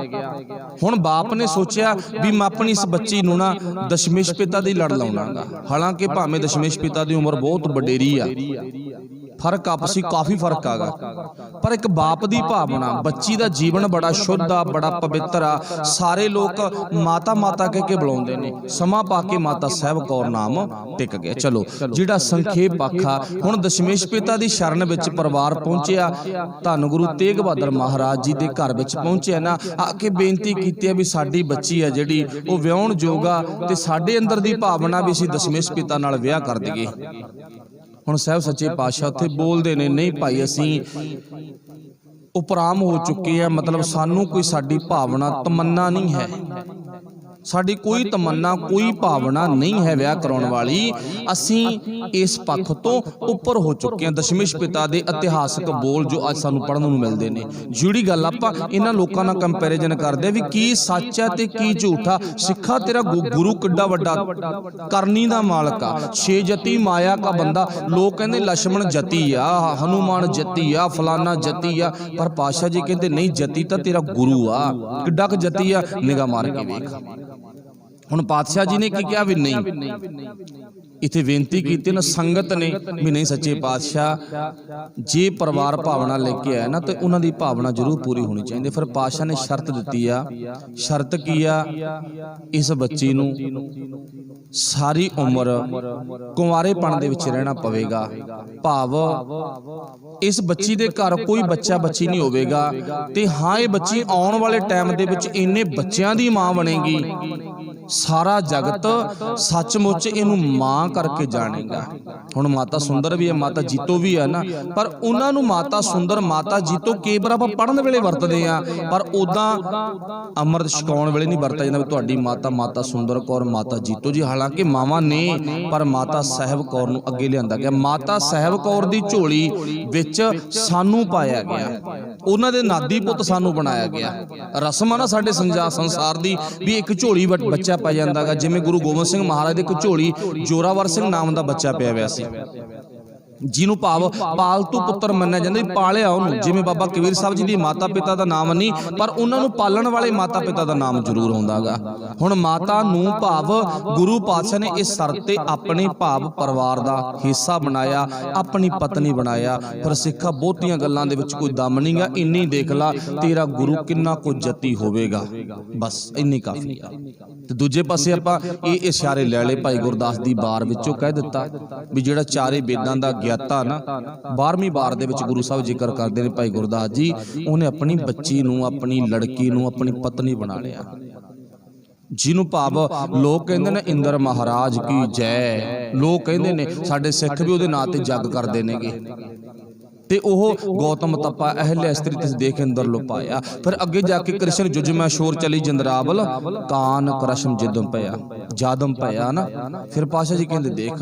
हुण बाप ने सोचिया भी मैं अपनी इस बच्ची नूं ना दशमेश पिता दी लड़ लाउणागा। हालांकि भावें दशमेश पिता दी उम्र बहुत वडेरी आ, फर्क आपसी काफ़ी फर्क आगा, पर एक बाप दी भावना, बच्ची दा जीवन बड़ा शुद्ध आ, बड़ा पवित्र आ। सारे लोग माता माता कह के बुलाउंदे ने। समा पा के माता साहब कौर नाम टिक गया। चलो जिहड़ा संखेप आखा, हुण दशमेश पिता दी शरण विच परिवार पहुंचिया, धन गुरु तेग बहादुर महाराज जी दे घर विच पहुंचिया ना, आके बेनती कीती भी साडी बच्ची है जिहड़ी वो विआहण जोग आ ते साडे अंदर दी भावना भी असीं दशमेश पिता नाल विआह कर दईए। हुण साहब सच्चे पातशाह उत्थे बोलदे ने, नहीं भाई असीं उपराम हो चुके हैं, मतलब सानू कोई साडी भावना तमन्ना नहीं है, साडी कोई तमन्ना कोई भावना नहीं है विआह कराउण वाली। असीं इस पक्ष तो उपर हो चुके हैं। दशमेश पिता दे इतिहासक बोल जो अज सानू पढ़न नूं मिलदे ने, जिहड़ी गल आपां इन्हां लोकां नाल कंपैरिजन करदे भी की सच है ते की झूठा। सिखा तेरा गुरु किड्डा वड्डा करनी दा मालक आ, छे जती माया का बंदा। लोग कहंदे लक्ष्मण जती आ, हनुमान जती आ, फलाना जती आ, पर पातशाह जी कहंदे नहीं, जती तां तेरा गुरु आ। किड्डा क जती आ, निगाह मार के वेख। हुण पातशाह जी ने की कहा भी नहीं, इत्थे बेनती की ना संगत ने भी नहीं, सच्चे पातशाह जे परिवार भावना लेके आया ना तो उन्हां दी भावना जरूर पूरी होनी चाहिए। फिर पातशाह ने शर्त दी आ। शर्त की आ, इस बच्ची नूं सारी उम्र कुंवारेपण दे विच रहना पवेगा। भाव इस बच्ची दे घर कोई बच्चा बच्ची नहीं होवेगा ते हाँ ये बच्ची आउण वाले टाइम दे विच इन्ने बच्चियां दी मां बनेगी। सारा जगत सचमुच इनू मां करके जानेगा। हुण माता सुंदर भी है, माता जीतो भी है ना, पर उन्होंने माता सुंदर माता जीतो कई बार आपां पढ़न वेले वरतदे आ, पर उदां अमृत छकाउण वेले नहीं वरतिया जांदा तुहाडी माता माता सुंदर कौर माता जीतो जी। हालांकि मावां ने, पर माता साहब कौर नूं अगे लिआंदा गया। माता साहब कौर दी झोली विच सानू पाया गया, उन्हां दे नादी पुੱਤ सानू बनाया गया। रस्म आ ना साडे संसार दी भी एक झोली बच्चा पै जांदा गा। जिवें गुरु गोबिंद सिंह महाराज दे एक झोली जोरावर सिंह नाम दा बच्चा पिया होया सी, जिन्हों भाव पालतू पुत्र मन्निया जाता, पालिया उन्होंने। जिवें बाबा कबीर साहब जी की माता पिता का नाम नहीं, पर उन्होंने पालन वाले माता पिता का नाम जरूर आउंदा गा। हुण माता नूं भाव गुरु पातशाह ने इस सर ते अपने भाव परिवार का हिस्सा बनाया, अपनी पत्नी बनाया। पर सिखा बहुतियां गल्लां दे विच कोई दम नहीं गा, इन्नी देख ला तेरा गुरु किन्ना कुछ जती होवेगा, बस इन्नी काफ़ी आ। ते दूजे पासे आपां ये इशारे लै लए भाई गुरदास दी बार विचों कह दिता भी जिहड़ा चारे वेदां दा ज्ञाता ना, 12वीं बार दे विच गुरु साहब जिक्र करते हैं भाई गुरदास जी, उन्हें अपनी बच्ची नूं, अपनी लड़की नूं अपनी पत्नी बना लिया। जिन्हों भाव लोग कहते हैं इंद्र महाराज की जय, लोग कहते हैं साडे सिख भी उहदे नां ते जग करदे नेगे। ते ओह गौतम तपा अहल्या स्त्री तिस देख इंदर लुपाया। फिर अगे जाके कृष्ण जुज में शोर चली जंदरावल, कान करशम जिदम पया जादम पया ना। फिर पाशा जी कहते देख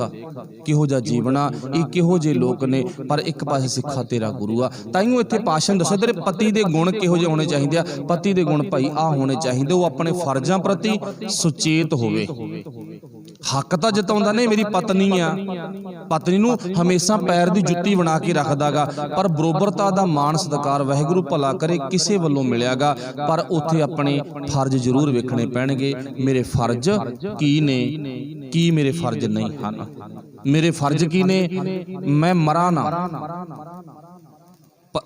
किहो जा जीवना, ये किहो जे लोग ने, पर एक पासे सिखा तेरा गुरु आ। ताइयों इत्थे पाशा ने दस्सिया तेरे पति दे गुण किहो जे होने चाहिए। पति दे गुण भाई आ होने चाहिए, वो अपने फर्जां प्रति सुचेत होवे। हक तां जताउंदा नहीं मेरी पत्नी आ, पत्नी नूं हमेशा पैर दी जुत्ती बना के रखदा गा, पर बरोबरता दा मान सत्कार वाहिगुरू भला करे किसे वल्लों मिलियागा। पर उत्थे अपने फर्ज जरूर वेखणे पैणगे। मेरे फर्ज की ने, की मेरे फर्ज नहीं हन, मेरे फर्ज की ने, मैं मरा ना।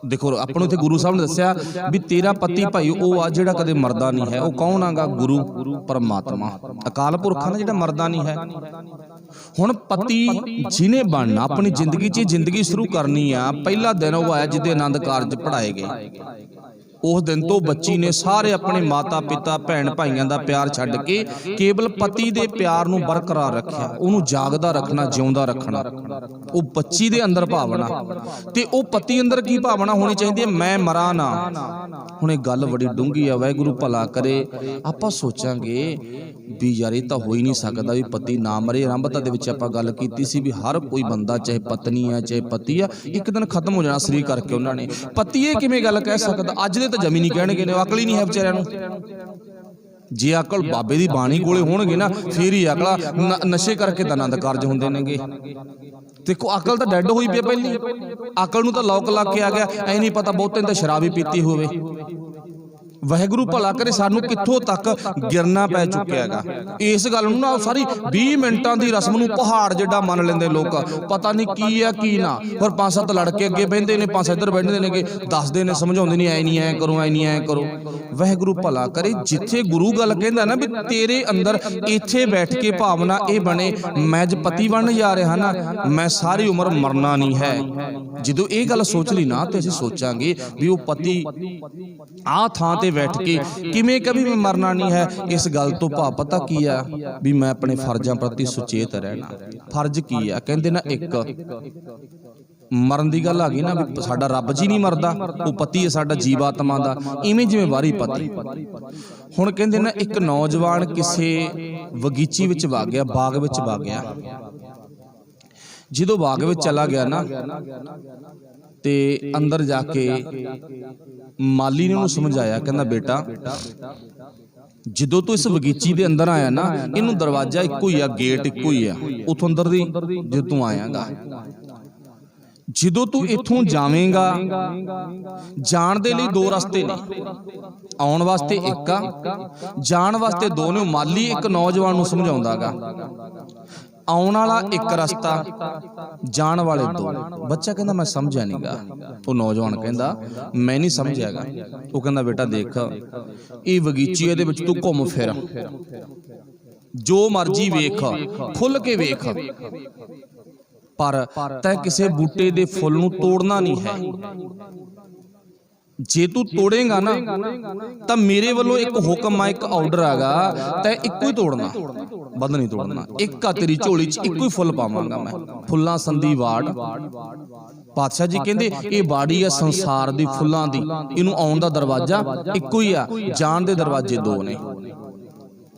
देखो अपन उत्थे गुरु साहब ने दस्सिया भी तेरा पति भाई वो आ जिहड़ा कदे मरदा नहीं है। वो कौन आगा? गुरु परमात्मा अकाल पुरख ना जिहड़ा मरदा नहीं है। हुण पति जिने बनना अपनी जिंदगी च जिंदगी शुरू करनी आ, पहला दिन वो आया जिहदे आनंद कारज पढ़ाए गए। उस दिन तो बच्ची ने सारे अपने माता पिता भैन भाइयों का प्यार छड्ड के केवल पति के प्यार नूं बरकरार रखिया, उन्होंने जागदा रखना, जिउंदा रखना। वो बच्ची दे अंदर भावना ते वो पति अंदर की भावना होनी चाहिए, मैं मरा ना। हुण इह गल बड़ी डूंघी है, वाहिगुरू भला करे। आपां सोचांगे भी यार ये तो हो ही नहीं सकता भी पति ना मरे। आरंभता दे विच आपां गल कीती सी भी हर कोई बंदा चाहे पत्नी है चाहे पति है एक दिन खत्म हो जाना शरीर करके। उन्होंने पति ये किवें गल कह सकदा, अज दे तो जमी नहीं कहणगे ने, अकल ही नहीं है बेचारिਆਂ ਨੂੰ। जे अकल बाबे दी बाणी कोले होणगे ना फिर ही अकला नशे करके तो आनंद कारज हुंदे नेगे। देखो अकल तो डैड होई पई पहली, अकल नूं तो लौक ला के आ गया। ऐ नहीं पता बहुते ने तो शराब ही पीती होवे। वाहिगुरू भला करे सानू कित्थों तक गिरना पै चुकिया हैगा इस गल नूं ना। सारी 20 मिनटां दी रस्म नूं पहाड़ जिड्डा मन लेंदे लोग, पता नहीं की है की ना। पर 5-7 लड़के अगे बहिंदे ने, 5 इधर बहिंदे ने, दसदे ने, समझाउंदे नहीं, ऐ नहीं ऐ करो, ऐ नहीं ऐ करो। वाहिगुरू भला करे जिथे गुरु गल कहंदा ना भी तेरे अंदर इत्थे बैठ के भावना ये बने मैं ज पति बन जा रहा ना, मैं सारी उम्र मरना नहीं है। जदों ये गल सोच ली ना तो असीं सोचांगे भी वो पति आ थां ते बैठ के किवें कभी मैं मरना नहीं है। इस गल तो भाव पता की है भी मैं अपने फर्जां प्रति सुचेत रहना। फर्ज की है कहंदे ना, एक मरण की गल आ गई ना भी साडा रब जी नहीं मरदा, वो पति है साडा जीवात्मा दा, इवें जिवें वारी पति। हुण कहंदे ना एक नौजवान किसी बगीची विच वग गया, बाग विच वग गया। जदों बाग विच चला गया ना ते अंदर जाके माली ने उन्हें समझाया, कहना बेटा जदों तू इस बगीची दे अंदर आया ना, इनू दरवाजा इक्को ही है, गेट इक्को ही है उथों अंदर दी जो तू आएगा। जदों तू इथों जावेगा, जाण दे लई 2 रस्ते ने, आउण वास्ते एक आ, जाण वास्ते 2 ने। माली एक नौजवान नूं समझाउंदा गा, आउण वाला एक रस्ता, जाण वाले 2। बच्चा कहंदा मैं समझिया नहीं गा। वो नौजवान कहंदा मैं नहीं समझिया गा। वो कहंदा बेटा देख ये बगीची दे विच तू घुम फिर, जो मर्जी वेख, खुल के वेख, पर तै किसी बूटे दे फुल नूं तोड़ना नहीं है। जे तू तोड़ेगा ना तो मेरे वालों एक हुक्म है, एक ऑर्डर आगा, तै इक्को ही तोड़ना, बद नहीं तोड़ना। एक आ तेरी झोली च इक्को ही फुल पावांगा मैं, फुल्लां संधी वाड़। पातशाह जी कहंदे ये बाड़ी है संसार दी फुल्लां दी, इनू आउण दा दरवाजा इक्को ही आ, जाण दे दरवाजे 2 ने।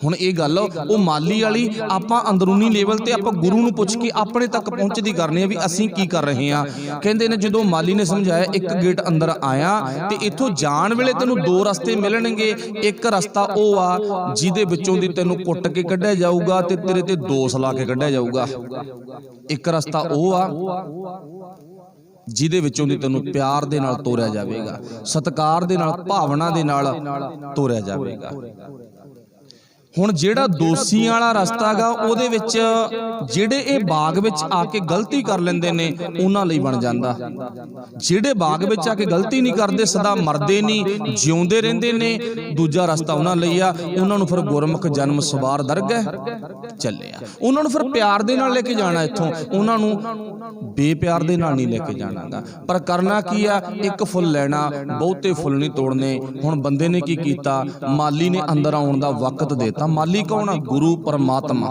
हुण ये गल वो माली वाली आपां अंदरूनी लेवल ते आपां गुरु नूं पुछ के अपने तक पहुंचदी करनी है भी असीं की कर रहे हैं। कहंदे ने जदों माली ने समझाया एक गेट अंदर आया ते इथों जाण वेले तैनूं 2 रस्ते मिलणगे। एक रस्ता वो आ जिहदे विचों दी तैनूं कुੱਟ के कढिया जाऊगा ते तेरे ते दोष ला के कढिया जाऊगा। एक रस्ता वो आ जिहदे विचों दी तैनूं प्यार दे नाल तोरिया जावेगा, सत्कार दे नाल, भावना दे नाल तोरिया जावेगा। हुण जिहड़ा दोषी वाला रस्ता गा उहदे विच जिहड़े इह बाग विच आके गलती कर लैंदे ने उन्हां लई बन जांदा। जिहड़े बाग विच आके गलती नहीं करदे, सदा मरदे नहीं, जिउंदे रहिंदे ने, दूजा रस्ता उन्हां लई आ। उन्हां नूं फिर गुरमुख जन्म सवार दरगह ਚੱਲਿਆ। उन्हां नूं फिर प्यार दे नाल लेके जाना, इत्थों उन्हां नूं बेप्यार दे नाल नहीं लेके जाणागा। पर करना की आ, एक फुल लैना, बहुते फुल नहीं तोड़ने। हुण बंदे ने की कीता, माली ने अंदर आउण दा वक्त देता। माली कौन? गुरु परमात्मा।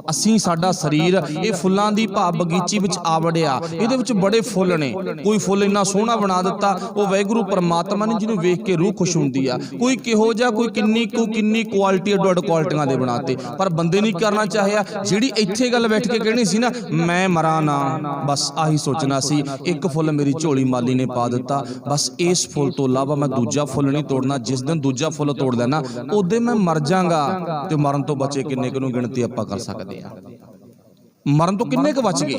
असीं साडा शरीर ये फुल्लां दी भाव बगीची विच आ वड़िया, इहदे विच बड़े फुल ने। कोई फुल इन्ना सोहना बना दिता, वो वाहिगुरू परमात्मा ने जिन्हों वेख के रूह खुश हुंदी आ। कोई किहो जा, कोई किन्नी क्वालिटी, अड क्वालिटियां दे बनाते। पर बंदे नहीं करना चाहिए। जिहड़ी इत्थे गल बैठ के कहनी सी ना मैं मरा ना, बस आही सोचना सी। एक फुल मेरी झोली माली ने पा दिता, बस इस फुल तो इलावा मैं दूजा फुल नहीं तोड़ना। जिस दिन दूजा फुल तोड़ लेना उदे मैं मर जांगा। ते मरण तो बचे किन्ने कुनू गिणती आपां कर सकदे आ। मरण तो किन्ने क बच गए।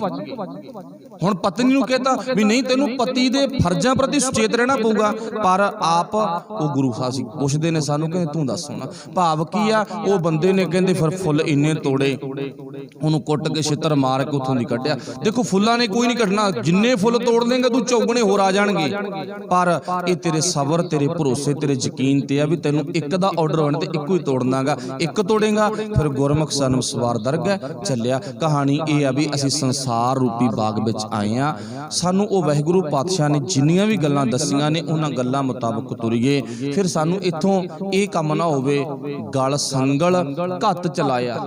हुण पत्नी नूं कहता भी नहीं तेनू पति दे फर्जां प्रति सुचेत रहना पऊगा। पर आप वो गुरु साहब सी पुछदे ने सानू, कहंदे तूं दस होना भाव की आ। वो बंदे ने कहंदे फिर फुल इन्ने तोड़े, उन्होंने कुट के छितर मार के उथों दी कढिया। देखो फुल्लां ने कोई नहीं कटना, जिन्ने फुल तोड़ देंगे तू चौगने होर आ जाणगे। पर ये तेरे सबर, तेरे भरोसे, तेरे यकीन ते आ भी तैनू एक दा ऑर्डर होने ते इक्को ही तोड़नागा। एक तोड़ेगा फिर गुरमुख जन्म सवार दरगह ਚੱਲਿਆ। कहानी ਕਹਾਣੀ ਇਹ ਆ ਵੀ ਅਸੀਂ ਸੰਸਾਰ ਰੂਪੀ ਬਾਗ ਵਿੱਚ ਆਏ ਆ। ਸਾਨੂੰ ਉਹ ਵਾਹਿਗੁਰੂ ਪਾਤਸ਼ਾਹ ਨੇ ਜਿੰਨੀਆਂ ਵੀ ਗੱਲਾਂ ਦੱਸੀਆਂ ਨੇ ਉਹਨਾਂ ਗੱਲਾਂ ਮੁਤਾਬਕ ਤੁਰੀਏ। ਫਿਰ ਸਾਨੂੰ ਇੱਥੋਂ ਇਹ ਕੰਮ ਨਾ ਹੋਵੇ ਗਲ ਸੰਗਲ ਘੱਤ ਚਲਾਇਆ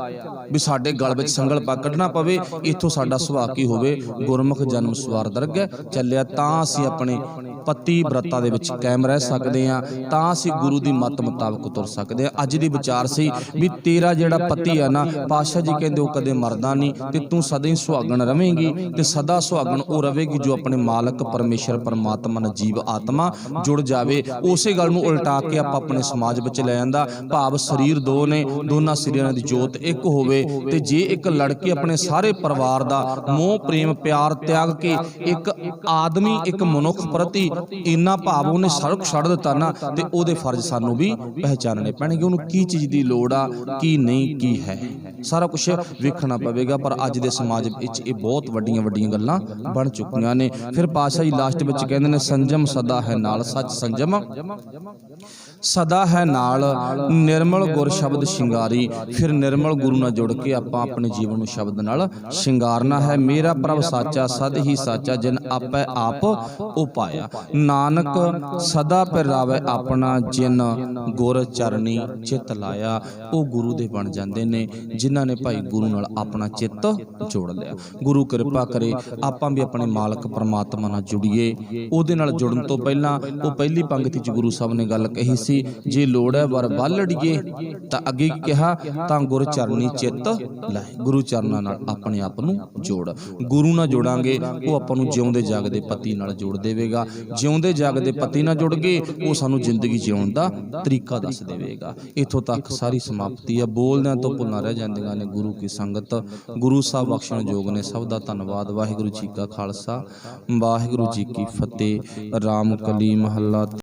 ਵੀ ਸਾਡੇ ਗਲ ਵਿੱਚ ਸੰਗਲ ਪਾ ਕੱਢਣਾ ਪਵੇ। ਇੱਥੋਂ ਸਾਡਾ ਸੁਭਾਅ ਕੀ ਹੋਵੇ, ਗੁਰਮੁਖ ਜਨਮ ਸਵਾਰ ਦਰਗਹਿ ਚੱਲਿਆ, ਤਾਂ ਅਸੀਂ ਆਪਣੇ ਪਤੀ ਬ੍ਰਤਾਂ ਦੇ ਵਿੱਚ ਕਾਇਮ ਰਹਿ ਸਕਦੇ ਹਾਂ, ਤਾਂ ਅਸੀਂ ਗੁਰੂ ਦੀ ਮੱਤ ਮੁਤਾਬਕ ਤੁਰ ਸਕਦੇ ਹਾਂ। ਅੱਜ ਦੀ ਵਿਚਾਰ ਸੀ ਵੀ ਤੇਰਾ ਜਿਹੜਾ ਪਤੀ ਆ ਨਾ, ਪਾਤਸ਼ਾਹ ਜੀ ਕਹਿੰਦੇ ਉਹ ਕਦੇ ਮਰਦਾ ਨਹੀਂ ਤੇ ਤੂੰ ਸਦਾ ਹੀ ਸੁਹਾਗਣ ਰਵੇਂਗੀ ਤੇ ਸਦਾ ਸੁਹਾਗਣ ਉਹ ਰਵੇਗੀ ਜੋ ਆਪਣੇ ਮਾਲਕ ਪਰਮੇਸ਼ਰ ਪਰਮਾਤਮਾ ਨਾਲ ਜੀਵ ਆਤਮਾ ਜੁੜ ਜਾਵੇ। ਉਸੇ ਗੱਲ ਨੂੰ ਉਲਟਾ ਕੇ ਆਪਾਂ ਆਪਣੇ ਸਮਾਜ ਵਿੱਚ ਲੈ ਜਾਂਦਾ, ਭਾਵ ਸਰੀਰ ਦੋ ਨੇ, ਦੋਨਾਂ ਸਿਰਿਆਂ ਦੀ ਜੋਤ ਇੱਕ ਹੋਵੇ। ਤੇ ਜੇ ਇੱਕ ਲੜਕੀ ਆਪਣੇ ਸਾਰੇ ਪਰਿਵਾਰ ਦਾ ਮੋਹ ਪ੍ਰੇਮ ਪਿਆਰ ਤਿਆਗ ਕੇ ਇੱਕ ਆਦਮੀ ਇੱਕ ਮਨੁੱਖ ਪ੍ਰਤੀ ਇੰਨਾ ਭਾਵ ਉਹਨੇ ਸਾਰਾ ਕੁਝ ਛੱਡ ਦਿੱਤਾ ਨਾ, ਤੇ ਉਹਦੇ ਫਰਜ਼ ਸਾਨੂੰ ਵੀ ਪਹਿਚਾਨਣੇ ਪੈਣਗੇ। ਉਹਨੂੰ ਕੀ ਚੀਜ਼ ਦੀ ਲੋੜ ਆ, ਕੀ ਨਹੀਂ, ਕੀ ਹੈ, ਸਾਰਾ ਕੁਝ ਵੇਖਣਾ ਪਵੇਗਾ। ਪਰ ਅੱਜ ਦੇ ਸਮਾਜ ਵਿੱਚ ਇਹ ਬਹੁਤ ਵੱਡੀਆਂ ਵੱਡੀਆਂ ਗੱਲਾਂ ਬਣ ਚੁੱਕੀਆਂ ਨੇ। ਫਿਰ ਪਾਤਸ਼ਾਹ ਜੀ ਲਾਸਟ ਵਿੱਚ ਕਹਿੰਦੇ ਨੇ ਸੰਜਮ ਸਦਾ ਹੈ ਨਾਲ, ਸੱਚ ਸੰਜਮ ਸਦਾ ਹੈ ਨਾਲ, ਨਿਰਮਲ ਗੁਰ ਸ਼ਬਦ ਸ਼ਿੰਗਾਰੀ। ਫਿਰ ਨਿਰਮਲ ਗੁਰੂ ਨਾਲ ਜੁੜ ਕੇ ਆਪਾਂ ਆਪਣੇ ਜੀਵਨ ਨੂੰ ਸ਼ਬਦ ਨਾਲ ਸ਼ਿੰਗਾਰਨਾ ਹੈ। ਮੇਰਾ ਪ੍ਰਭ ਸਾਚਾ ਸਦ ਹੀ ਸਾਚਾ, ਜਿਨ ਆਪੈ ਆਪ ਉਪਾਇਆ। ਨਾਨਕ ਸਦਾ ਪਿਰਾਵੇ ਆਪਣਾ, ਜਿਨ ਗੁਰ ਚਰਨੀ ਚਿੱਤ ਲਾਇਆ। ਉਹ ਗੁਰੂ ਦੇ ਬਣ ਜਾਂਦੇ ਨੇ ਜਿਨ੍ਹਾਂ ਨੇ ਭਾਈ ਗੁਰੂ ਨਾਲ ਆਪਣਾ ਚਿੱਤ ਜੋੜ ਲਿਆ। ਗੁਰੂ ਕਿਰਪਾ ਕਰੇ ਆਪਾਂ ਵੀ ਆਪਣੇ ਮਾਲਕ ਪਰਮਾਤਮਾ ਨਾਲ ਜੁੜੀਏ। ਉਹਦੇ ਨਾਲ ਜੁੜਨ ਤੋਂ ਪਹਿਲਾਂ ਉਹ ਪਹਿਲੀ ਪੰਕਤੀ 'ਚ ਗੁਰੂ ਸਾਹਿਬ ਨੇ ਗੱਲ ਕਹੀ ਸੀ, ਜੇ ਲੋੜ ਹੈ ਵਰ ਵੱਲੜੀਏ, ਤਾਂ ਅੱਗੇ ਕੀ ਕਿਹਾ, ਤਾਂ ਗੁਰ ਚਰਨੀ ਚਿੱਤ ਲਾਏ। ਗੁਰੂ ਚਰਨਾਂ ਨਾਲ ਆਪਣੇ ਆਪ ਨੂੰ ਜੋੜ। ਗੁਰੂ ਨਾਲ ਜੋੜਾਂਗੇ ਉਹ ਆਪਾਂ ਨੂੰ ਜਿਉਂਦੇ ਜਾਗਦੇ ਪਤੀ ਨਾਲ ਜੋੜ ਦੇਵੇਗਾ। ਜਿਉਂਦੇ ਜਾਗਦੇ ਪਤੀ ਨਾਲ ਜੁੜ ਗਏ ਉਹ ਸਾਨੂੰ ਜ਼ਿੰਦਗੀ ਜਿਉਣ ਦਾ ਤਰੀਕਾ ਦੱਸ ਦੇਵੇਗਾ। ਇੱਥੋਂ ਤੱਕ ਸਾਰੀ ਸਮਾਪਤੀ ਆ। ਬੋਲਦਿਆਂ ਤੋਂ ਭੁੱਲਾਂ ਰਹਿ ਜਾਂਦੀਆਂ ਨੇ ਗੁਰੂ ਕੀ ਸੰਗਤ। ਗੁਰੂ ਸਾਹਿਬ ਬਖਸ਼ਣ ਯੋਗ ਨੇ। ਸਭ ਦਾ ਧੰਨਵਾਦ। ਵਾਹਿਗੁਰੂ ਜੀ ਕਾ ਖਾਲਸਾ, ਵਾਹਿਗੁਰੂ ਜੀ ਕੀ ਫਤਿਹ। ਰਾਮ ਕਲੀ ਮਹੱਲਾ